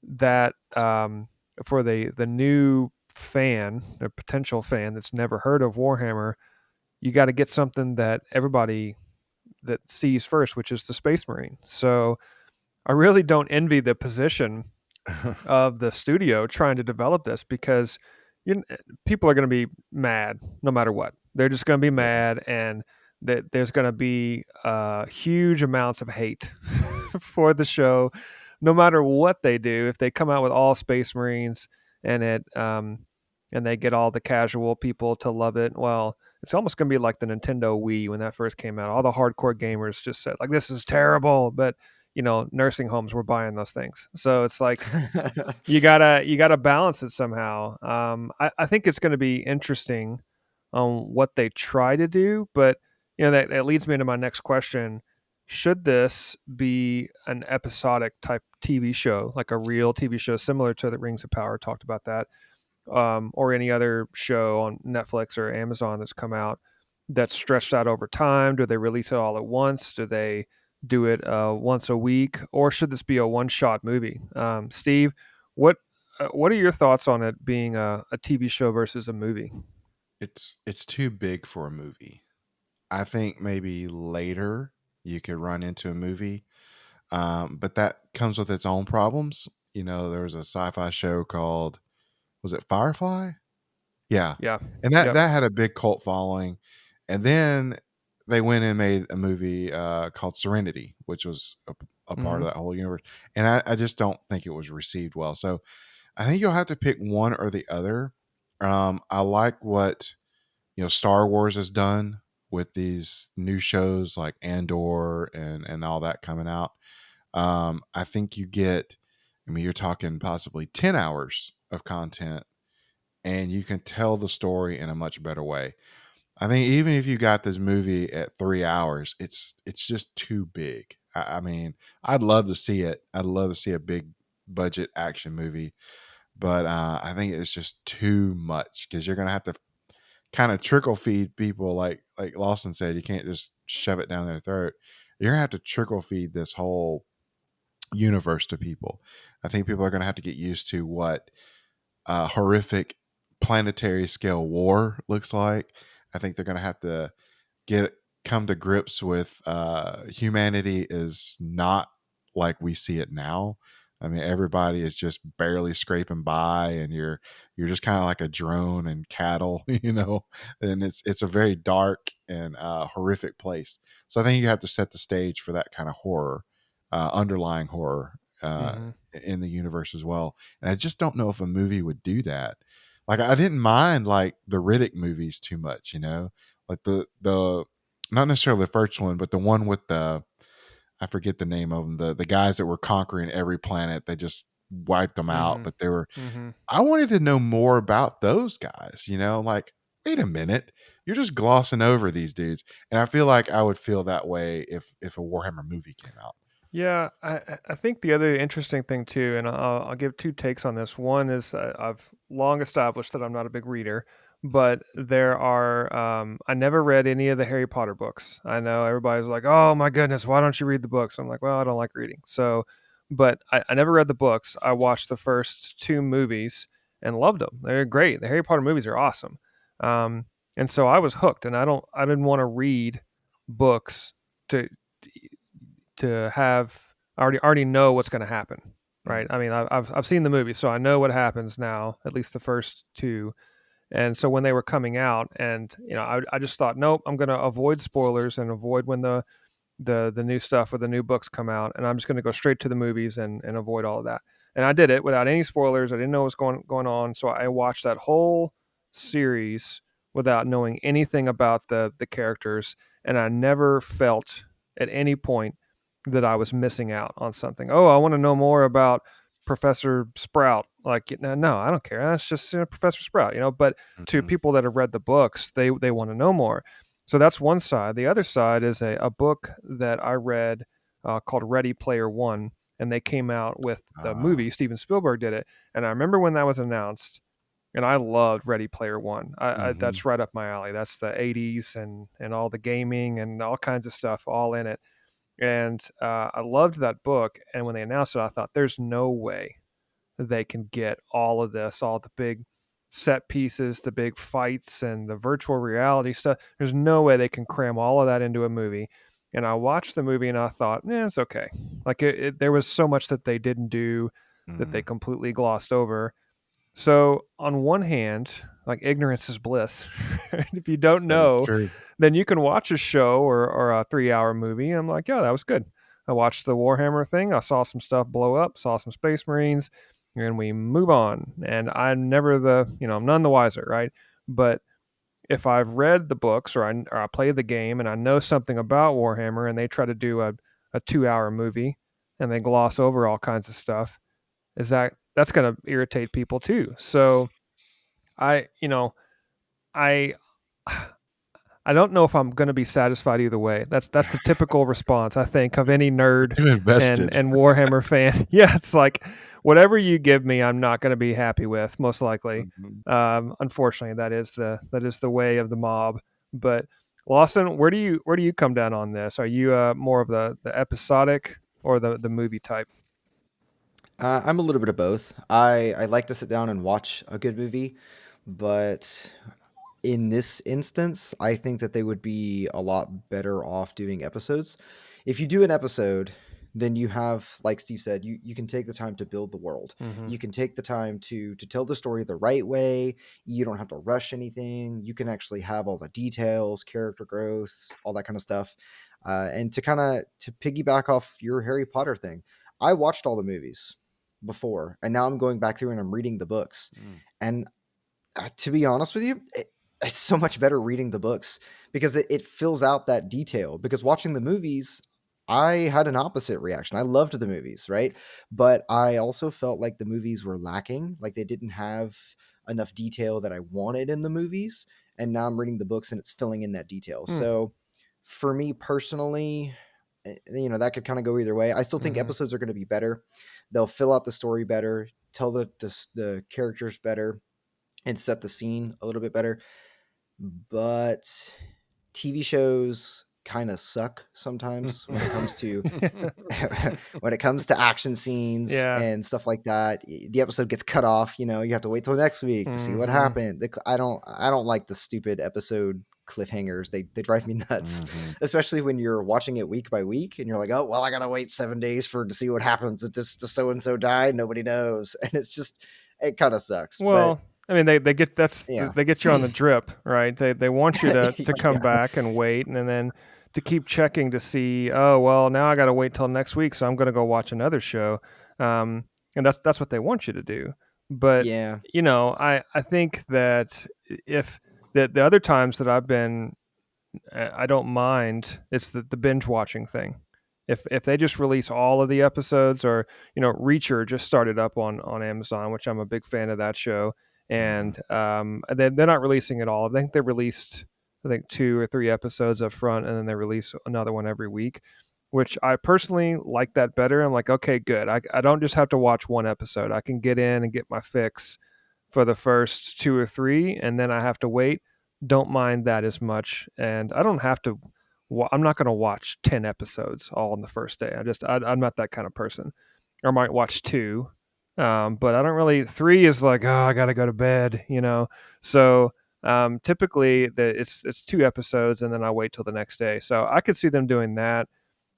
that for the new fan, the potential fan that's never heard of Warhammer, you got to get something that everybody that sees first, which is the Space Marine. So I really don't envy the position of the studio trying to develop this, because you, people are going to be mad no matter what. They're just going to be Yeah. mad, and that there's going to be huge amounts of hate for the show, no matter what they do. If they come out with all Space Marines and and they get all the casual people to love it, well, it's almost going to be like the Nintendo Wii when that first came out. All the hardcore gamers just said like, "This is terrible," but nursing homes were buying those things. So it's like you gotta balance it somehow. I think it's going to be interesting on what they try to do, but that leads me into my next question. Should this be an episodic type TV show, like a real TV show similar to the Rings of Power? Talked about that, or any other show on Netflix or Amazon that's come out that's stretched out over time? Do they release it all at once? Do they do it once a week, or should this be a one-shot movie? Steve, what are your thoughts on it being a TV show versus a movie? It's too big for a movie. I think maybe later you could run into a movie, but that comes with its own problems. There was a sci-fi show called, was it Firefly? Yeah, Yeah. and that Yep. that had a big cult following, and then they went and made a movie called Serenity, which was a part Hmm. of that whole universe, and I just don't think it was received well. So I think you'll have to pick one or the other. I like what Star Wars has done with these new shows like Andor and all that coming out. I think you get, I mean, you're talking possibly 10 hours of content, and you can tell the story in a much better way. I think even if you got this movie at 3 hours, it's just too big. I mean, I'd love to see it. I'd love to see a big budget action movie, but I think it's just too much because you're gonna have to kind of trickle feed people, like Lawson said. You can't just shove it down their throat. You're gonna have to trickle feed this whole universe to people. I think people are gonna have to get used to what horrific planetary scale war looks like. I think they're gonna have to get come to grips with humanity is not like we see it now. I mean, everybody is just barely scraping by, and you're just kind of like a drone and cattle, And it's a very dark and horrific place. So I think you have to set the stage for that kind of horror, underlying horror Mm-hmm. in the universe as well. And I just don't know if a movie would do that. Like I didn't mind like the Riddick movies too much, like the not necessarily the first one, but the one with the I forget the name of them. The guys that were conquering every planet, they just wiped them out. Mm-hmm. But they were. Mm-hmm. I wanted to know more about those guys. Like wait a minute, you're just glossing over these dudes, and I feel like I would feel that way if a Warhammer movie came out. Yeah, I think the other interesting thing too, and I'll give two takes on this. One is I've long established that I'm not a big reader, but there are I never read any of the Harry Potter books. I know everybody's like, "Oh my goodness, why don't you read the books?" I'm like, "Well, I don't like reading." So, but I never read the books. I watched the first two movies and loved them. They're great. The Harry Potter movies are awesome, um, and so I was hooked. And I didn't want to read books to have I already know what's going to happen, right? I mean, I've seen the movie, so I know what happens now, at least the first two. And so when they were coming out, and I just thought, nope, I'm going to avoid spoilers and avoid when the new stuff or the new books come out, and I'm just going to go straight to the movies and avoid all of that. And I did it without any spoilers. I didn't know what was going on, so I watched that whole series without knowing anything about the characters, and I never felt at any point that I was missing out on something. Oh, I want to know more about Professor Sprout. Like, no, I don't care. That's just Professor Sprout, But to Mm-hmm. people that have read the books, they want to know more. So that's one side. The other side is a book that I read called Ready Player One, and they came out with the movie. Steven Spielberg did it, and I remember when that was announced, and I loved Ready Player One. Mm-hmm. That's right up my alley. That's the '80s and all the gaming and all kinds of stuff all in it. And I loved that book. And when they announced it, I thought, "There's no way they can get all of this, all the big set pieces, the big fights, and the virtual reality stuff. There's no way they can cram all of that into a movie." And I watched the movie and I thought, it's okay. Like there was so much that they didn't do, that they Mm-hmm. completely glossed over. So on one hand, like ignorance is bliss. If you don't That is know, true. then you can watch a show or a 3-hour movie. And I'm like, yeah, that was good. I watched the Warhammer thing. I saw some stuff blow up, saw some Space Marines, and we move on. And I'm never I'm none the wiser, right? But if I've read the books or I play the game and I know something about Warhammer and they try to do a 2-hour movie and they gloss over all kinds of stuff, that's going to irritate people too. So I, you know, I I don't know if I'm going to be satisfied either way. That's the typical response, I think, of any nerd Too invested. and Warhammer fan. Yeah, it's like whatever you give me, I'm not going to be happy with, most likely. Mm-hmm. Unfortunately, that is the way of the mob. But Lawson, where do you come down on this? Are you more of the episodic or the movie type? I'm a little bit of both. I like to sit down and watch a good movie, but in this instance, I think that they would be a lot better off doing episodes. If you do an episode, then you have, like Steve said, you can take the time to build the world. Mm-hmm. You can take the time to tell the story the right way. You don't have to rush anything. You can actually have all the details, character growth, all that kind of stuff. And to kind of to piggyback off your Harry Potter thing, I watched all the movies before, and now I'm going back through and I'm reading the books. And to be honest with you, it's so much better reading the books because it fills out that detail. Because watching the movies, I had an opposite reaction. I loved the movies, right? But I also felt like the movies were lacking, like they didn't have enough detail that I wanted in the movies. And now I'm reading the books and it's filling in that detail. Mm. So for me personally, that could kind of go either way. I still think Mm-hmm. episodes are going to be better. They'll fill out the story better, tell the characters better, and set the scene a little bit better. But TV shows kind of suck sometimes when it comes to when it comes to action scenes Yeah. and stuff like that. The episode gets cut off. You have to wait till next week to see what Mm-hmm. happened. I don't like the stupid episode cliffhangers. They drive me nuts, especially when you're watching it week by week and you're like, oh, well, I got to wait 7 days to see what happens. It just so-and-so died. Nobody knows. And it's just, it kind of sucks. Well, I mean, they get Yeah. they get you on the drip, right? They want you to come Yeah. back and wait, and then to keep checking to see. Oh well, now I got to wait till next week, so I'm going to go watch another show. And that's what they want you to do. But Yeah. I think that if the other times that I've been, I don't mind. It's the binge watching thing. If they just release all of the episodes, or Reacher just started up on Amazon, which I'm a big fan of that show, and they're not releasing it all. I think they released 2 or 3 episodes up front, and then they release another one every week, which I personally like that better. I'm like, okay, good. I don't just have to watch one episode. I can get in and get my fix for the first 2 or 3, and then I have to wait. Don't mind that as much, and I don't have to. I'm not going to watch 10 episodes all on the first day. I'm not that kind of person. I might watch 2, but I don't really. 3 is like, oh, I got to go to bed, So typically, it's 2 episodes, and then I wait till the next day. So I could see them doing that.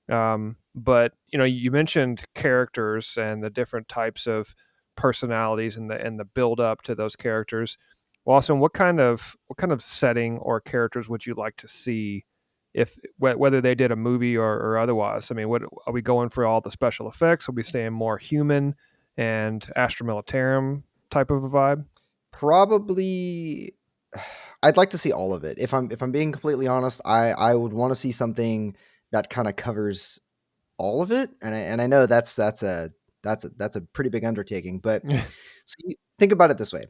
But you mentioned characters and the different types of personalities and the build up to those characters. Lawson, what kind of setting or characters would you like to see, if whether they did a movie or otherwise? I mean, what are we going for? All the special effects? Are we staying more human and Astra Militarum type of a vibe? Probably, I'd like to see all of it. If I'm being completely honest, I would want to see something that kind of covers all of it, and I know that's a pretty big undertaking. But so you think about it this way: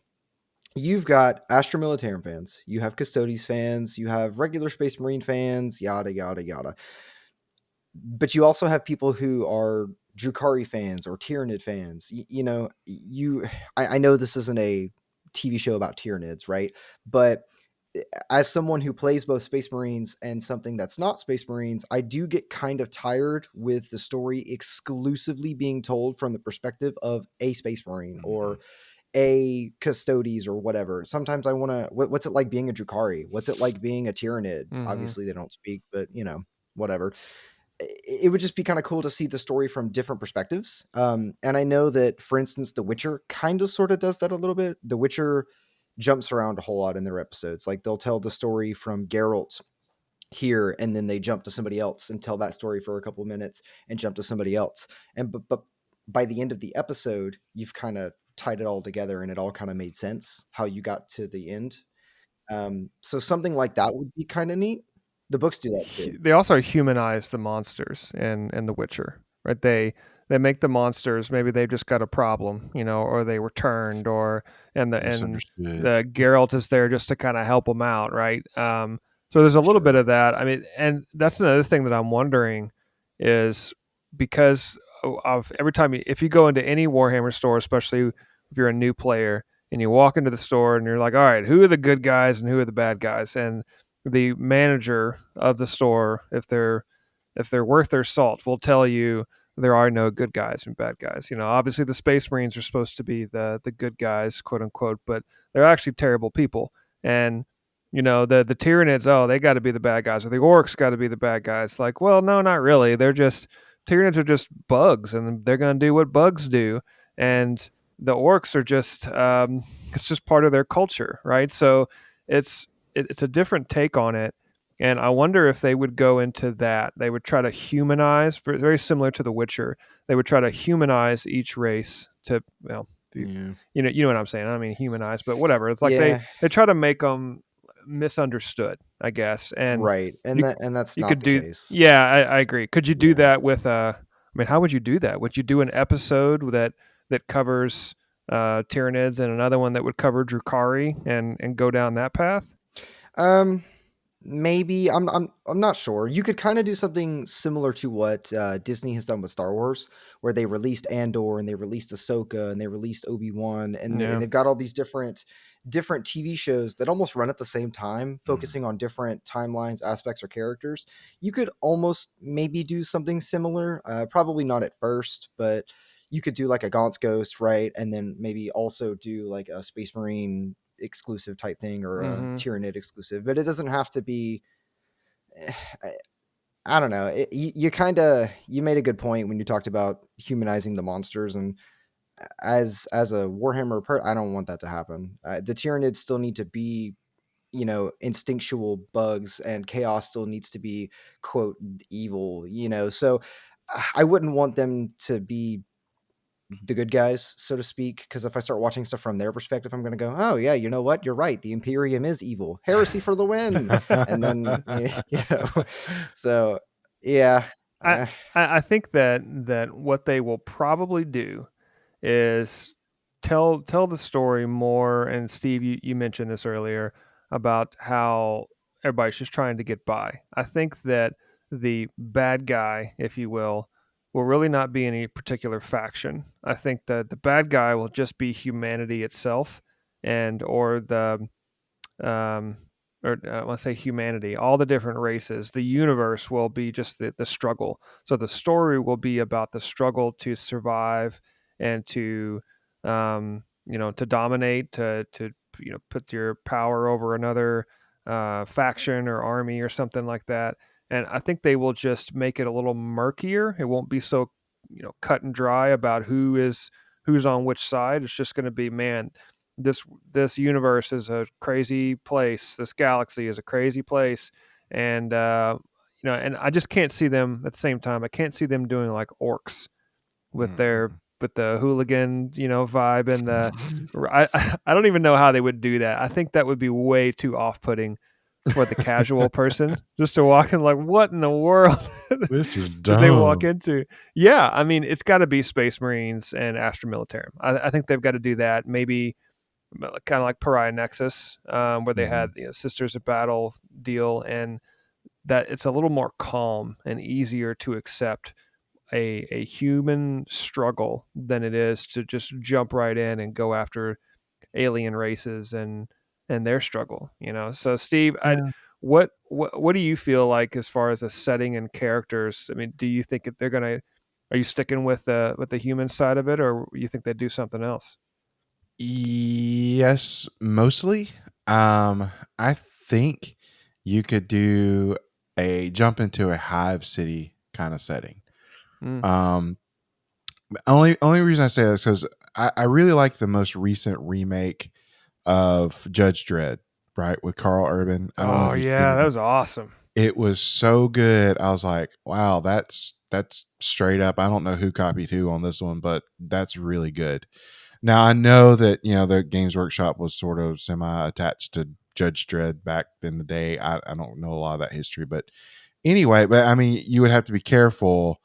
you've got Astra Militarum fans, you have Custodes fans, you have regular Space Marine fans, yada yada yada. But you also have people who are Drukhari fans or Tyranid fans. I know this isn't a TV show about Tyranids, right? But as someone who plays both Space Marines and something that's not Space Marines, I do get kind of tired with the story exclusively being told from the perspective of a Space Marine or a Custodes or whatever. Sometimes I want to, what's it like being a Drukhari? What's it like being a Tyranid? Obviously they don't speak, but whatever. It would just be kind of cool to see the story from different perspectives. And I know that, for instance, The Witcher kind of sort of does that a little bit. The Witcher jumps around a whole lot in their episodes. Like they'll tell the story from Geralt here, and then they jump to somebody else and tell that story for a couple of minutes and jump to somebody else. And but by the end of the episode, you've kind of tied it all together and it all kind of made sense how you got to the end. So something like that would be kind of neat. The books do that too. They also humanize the monsters in The Witcher, right? They make the monsters, maybe they've just got a problem, or they were turned, and the Geralt is there just to kind of help them out, right? So there's a little bit of that. I mean, and that's another thing that I'm wondering is, because of every time if you go into any Warhammer store, especially if you're a new player and you walk into the store and you're like, all right, who are the good guys and who are the bad guys? And the manager of the store, if they're worth their salt, will tell you there are no good guys and bad guys. Obviously the Space Marines are supposed to be the good guys, quote unquote, but they're actually terrible people. And the Tyranids, oh, they got to be the bad guys, or the Orcs got to be the bad guys. Like, well, no, not really. Tyranids are just bugs, and they're going to do what bugs do. And the Orcs are just it's just part of their culture, right? So it's a different take on it. And I wonder if they would go into that. They would try to humanize, very similar to The Witcher. They would try to humanize each race to, you know what I'm saying. I don't mean humanize, but whatever. It's like they try to make them misunderstood, I guess. And right, and that's not the case. Yeah, I agree. Could you do that with I mean, how would you do that? Would you do an episode that covers Tyranids and another one that would cover Drukhari and go down that path? Maybe I'm not sure. You could kind of do something similar to what Disney has done with Star Wars, where they released Andor and they released Ahsoka and they released Obi-Wan, and they've got all these different TV shows that almost run at the same time, focusing on different timelines, aspects, or characters. You could almost maybe do something similar. Probably not at first, but you could do like a Gaunt's Ghost, right? And then maybe also do like a Space Marine exclusive type thing or a Mm-hmm. Tyranid exclusive, but it doesn't have to be. I don't know. You made a good point when you talked about humanizing the monsters, and as a Warhammer, I don't want that to happen. The Tyranids still need to be, instinctual bugs, and chaos still needs to be quote evil. So I wouldn't want them to be the good guys, so to speak, because if I start watching stuff from their perspective, I'm going to go, oh yeah, you know what, you're right, the Imperium is evil, heresy for the win. And then so yeah. I, uh, I think that what they will probably do is tell the story more. And Steve, you mentioned this earlier about how everybody's just trying to get by. I think that the bad guy, if you will really not be any particular faction. I think that the bad guy will just be humanity itself, and or the um, or let's say humanity, all the different races. The universe will be just the struggle. So the story will be about the struggle to survive and to, to dominate, to put your power over another faction or army or something like that. And I think they will just make it a little murkier. It won't be so, cut and dry about who's on which side. It's just going to be, man, this this universe is a crazy place. This galaxy is a crazy place, and and I just can't see them at the same time. I can't see them doing like orcs with their with the hooligan, vibe, and the I don't even know how they would do that. I think that would be way too off-putting for the casual person just to walk in like, what in the world This is did they walk dumb. into? Yeah, I mean, it's got to be Space Marines and Astra Militarum. I think they've got to do that. Maybe kind of like Pariah Nexus, where they had Sisters of Battle deal, and that it's a little more calm and easier to accept a human struggle than it is to just jump right in and go after alien races and their struggle. So Steve, Yeah. what do you feel like as far as a setting and characters? I mean, do you think that they're gonna? Are you sticking with the human side of it, or you think they do something else? Yes, mostly. I think you could do a jump into a hive city kind of setting. Mm. Um, only reason I say this because I really like the most recent remake of Judge Dredd, right, with Carl Urban. I don't know Oh if you've seen yeah, that it. was awesome. It was so good. I was like, wow, that's straight up. I don't know who copied who on this one, but that's really good. Now I know that the Games Workshop was sort of semi attached to Judge Dredd back in the day. I don't know a lot of that history, but anyway, but I mean, you would have to be careful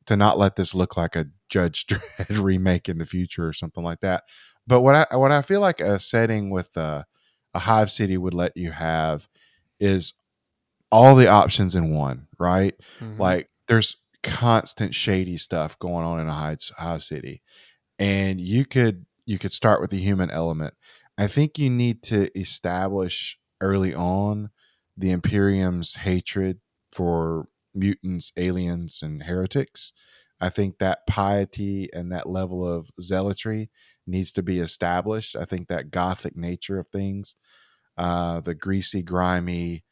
to not let this look like a Judge Dredd remake in the future or something like that. But what I feel like a setting with a Hive City would let you have is all the options in one, right? Mm-hmm. Like there's constant shady stuff going on in a Hive City, and you could start with the human element. I think you need to establish early on the Imperium's hatred for mutants, aliens, and heretics. I think that piety and that level of zealotry needs to be established. I think that gothic nature of things, the greasy, grimy,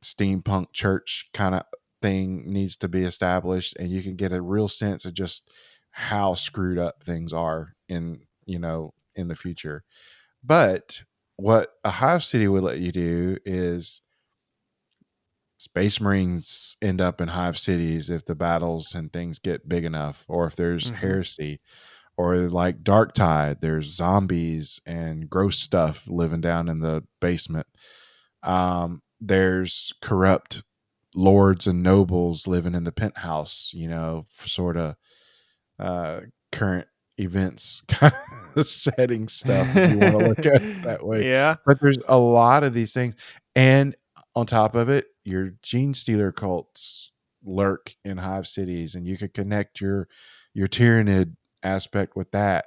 steampunk church kind of thing needs to be established, and you can get a real sense of just how screwed up things are in the future. But what a hive city would let you do is Space Marines end up in hive cities if the battles and things get big enough, or if there's Mm-hmm. heresy, or like Dark Tide, there's zombies and gross stuff living down in the basement. There's corrupt lords and nobles living in the penthouse, sort of uh, current events kind of setting stuff, if you want to look at it that way. Yeah. But there's a lot of these things. And on top of it, your gene stealer cults lurk in hive cities, and you could connect your tyrannid aspect with that.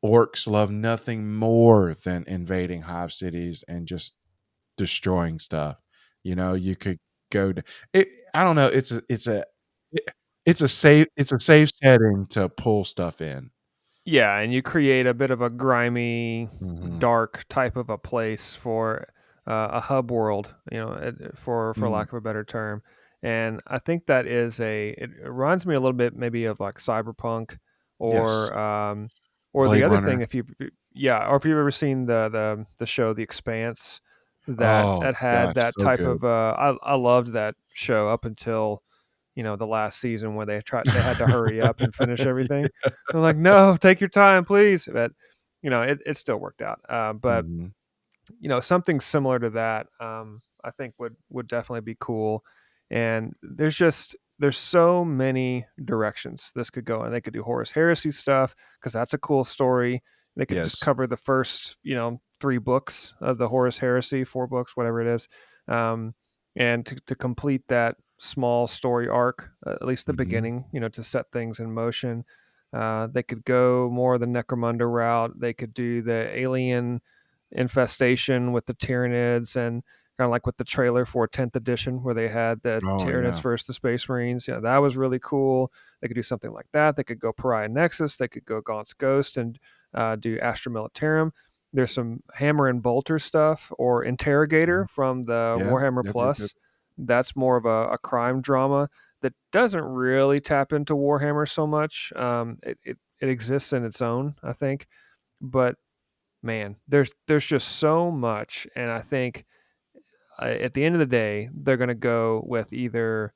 Orcs love nothing more than invading hive cities and just destroying stuff. You could go to it. I don't know. It's a safe setting to pull stuff in. Yeah, and you create a bit of a grimy, Mm-hmm. dark type of a place for a hub world, for Mm. lack of a better term. And I think that it reminds me a little bit maybe of like cyberpunk, Yes. or the Blade other Runner. thing, or if you've ever seen the show The Expanse, that Oh had gosh, that so type good. of I loved that show up until the last season where they had to hurry up and finish everything. Yeah. I'm like, no, take your time, please. But it still worked out. But Mm-hmm. something similar to that, I think would definitely be cool. And there's so many directions this could go, and they could do Horus Heresy stuff because that's a cool story. They could just Yes. cover the first 3 books of the Horus Heresy, 4 books, whatever it is, um, and to complete that small story arc, at least the Mm-hmm. beginning, to set things in motion. They could go more the Necromunda route. They could do the alien infestation with the Tyranids, and kind of like with the trailer for 10th edition where they had the Oh Tyranids yeah. versus the Space Marines. That was really cool. They could do something like that. They could go Pariah Nexus. They could go Gaunt's Ghost and do Astra Militarum. There's some Hammer and Bolter stuff, or Interrogator Mhm. from the Yep. Warhammer Yep. Yep. Yep. Plus. That's more of a crime drama that doesn't really tap into Warhammer so much. It exists in its own, I think, but man, there's just so much, and I think at the end of the day, they're going to go with either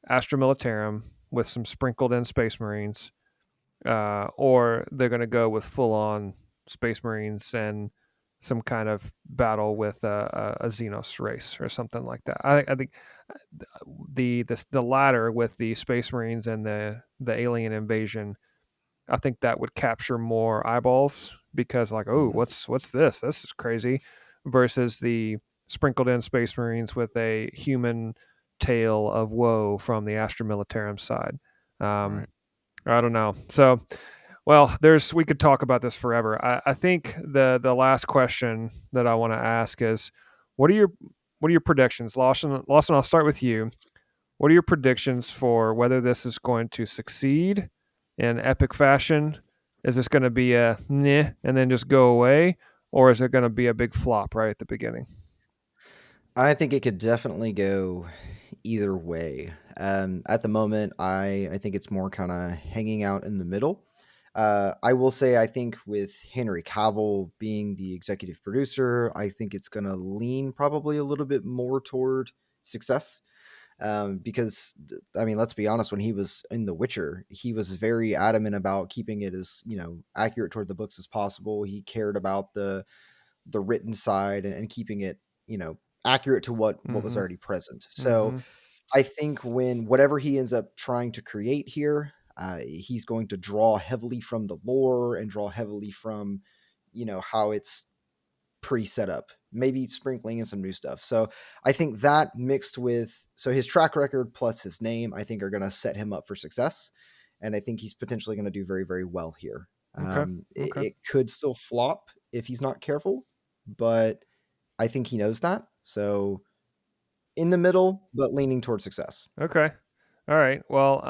Astra Militarum with some sprinkled in Space Marines, or they're going to go with full on Space Marines and some kind of battle with a Xenos race or something like that. I think the latter with the Space Marines and the alien invasion, I think that would capture more eyeballs because, like, oh, Mhm. what's this? This is crazy, versus the sprinkled in Space Marines with a human tale of woe from the Astra Militarum side. Um, Right. I don't know. So, well, we could talk about this forever. I think the last question that I want to ask is, what are your what are your predictions, Lawson? Lawson, I'll start with you. What are your predictions for whether this is going to succeed in epic fashion? Is this going to be a meh and then just go away? Or is it going to be a big flop right at the beginning? I think it could definitely go either way. At the moment, I think it's more kind of hanging out in the middle. I will say, I think with Henry Cavill being the executive producer, I think it's going to lean probably a little bit more toward success. Because I mean, let's be honest, when he was in The Witcher, he was very adamant about keeping it as accurate toward the books as possible. He cared about the written side and keeping it accurate to what was Mm-hmm. already present. So Mm-hmm. I think when whatever he ends up trying to create here, he's going to draw heavily from the lore and draw heavily from how it's pre-set up, maybe sprinkling in some new stuff. So I think that mixed with his track record plus his name, I think are going to set him up for success, and I think he's potentially going to do very, very well here. Okay. It, Okay. it could still flop if he's not careful, but I think he knows that. So in the middle, but leaning towards success. Okay. All right. Well,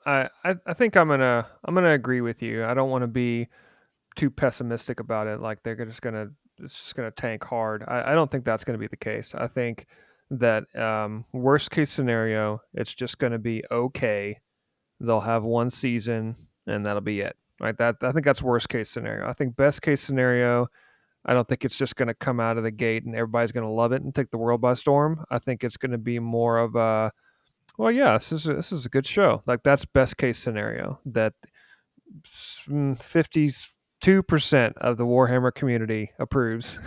I think I'm gonna agree with you. I don't want to be too pessimistic about it. Like they're just gonna it's just gonna tank hard. I don't think that's gonna be the case. I think that worst case scenario, it's just gonna be okay. They'll have one season and that'll be it. Right. That I think that's worst case scenario. I think best case scenario, I don't think it's just going to come out of the gate and everybody's going to love it and take the world by storm. I think it's going to be more of a, well, yeah, this is a good show. Like that's best case scenario that 52% of the Warhammer community approves.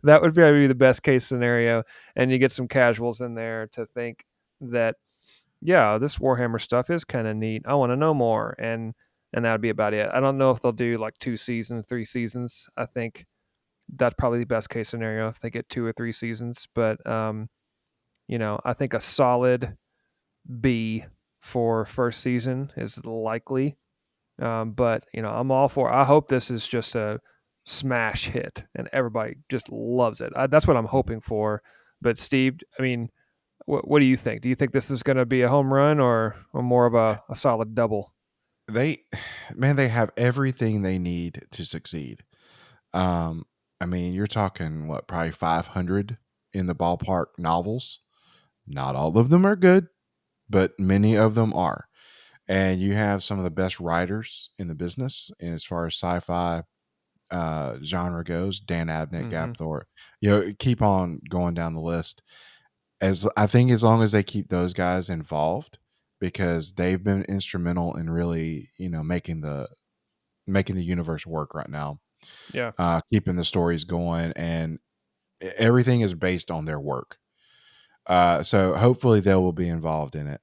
That would probably be the best case scenario, and you get some casuals in there to think that, yeah, this Warhammer stuff is kind of neat. I want to know more, and that'd be about it. I don't know if they'll do like 2 seasons, 3 seasons. I think that's probably the best case scenario if they get 2 or 3 seasons. But I think a solid B for first season is likely. But I'm all for. I hope this is just a smash hit and everybody just loves it. That's what I'm Mhm. hoping for. But Steve, I mean, what do you think? Do you think this is going to be a home run or more of a solid double? they have everything they need to succeed. I mean, you're talking what, probably 500 in the ballpark novels. Not all of them are good, but many of them are. And you have some of the best writers in the business, and as far as sci-fi genre goes, Dan Abnett, Gap Thorpe. Keep on going down the list. As I think, as long as they keep those guys involved, because they've been instrumental in really, making the universe work right now. Yeah. Keeping the stories going, and everything is based on their work. So hopefully they will be involved in it.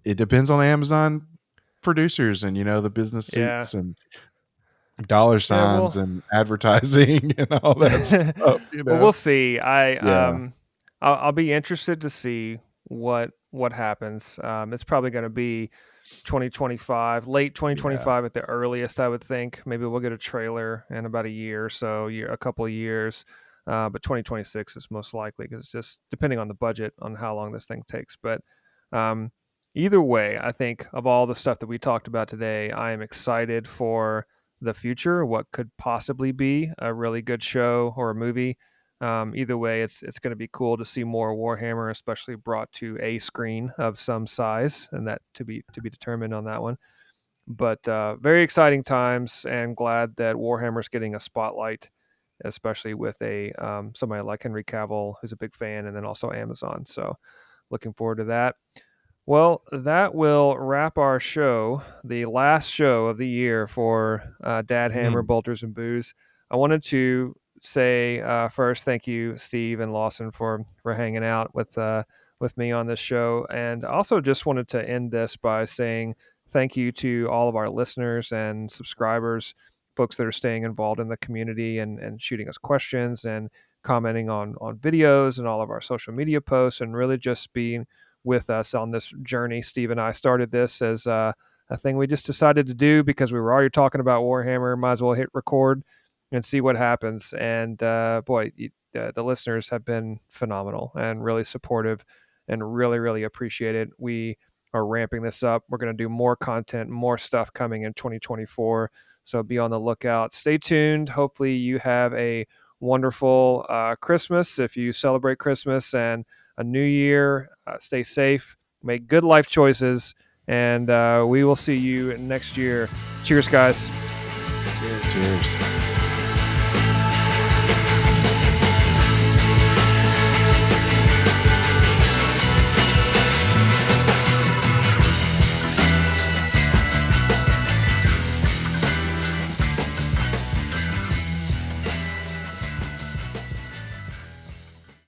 It depends on the Amazon producers and the business suits and dollar signs and advertising and all that stuff. Well, we'll see. Yeah. I'll be interested to see what happens. It's probably going to be 2025, late 2025 at the earliest, I would think. Maybe we'll get a trailer in about a year or so, a couple of years. But 2026 is most likely, because it's just depending on the budget on how long this thing takes. But either way, I think of all the stuff that we talked about today, I am excited for the future, what could possibly be a really good show or a movie. Either way, it's going to be cool to see more Warhammer, especially brought to a screen of some size, and that to be determined on that one. But very exciting times, and glad that Warhammer's getting a spotlight, especially with a somebody like Henry Cavill, who's a big fan, and then also Amazon. So looking forward to that. Well, that will wrap our show, the last show of the year for Dad Hammer, Bolters, and Booze. I wanted to say first, thank you, Steve and Lawson, for hanging out with me on this show. And also just wanted to end this by saying thank you to all of our listeners and subscribers, folks that are staying involved in the community and shooting us questions and commenting on videos and all of our social media posts, and really just being with us on this journey. Steve and I started this as a thing we just decided to do because we were already talking about Warhammer. Might as well hit record and see what happens. And boy, the listeners have been phenomenal and really supportive, and really, really appreciate it. We are ramping this up. We're going to do more content, more stuff coming in 2024. So be on the lookout. Stay tuned. Hopefully you have a wonderful Christmas if you celebrate Christmas, and a new year. Stay safe, make good life choices, and we will see you next year. Cheers, guys. Cheers.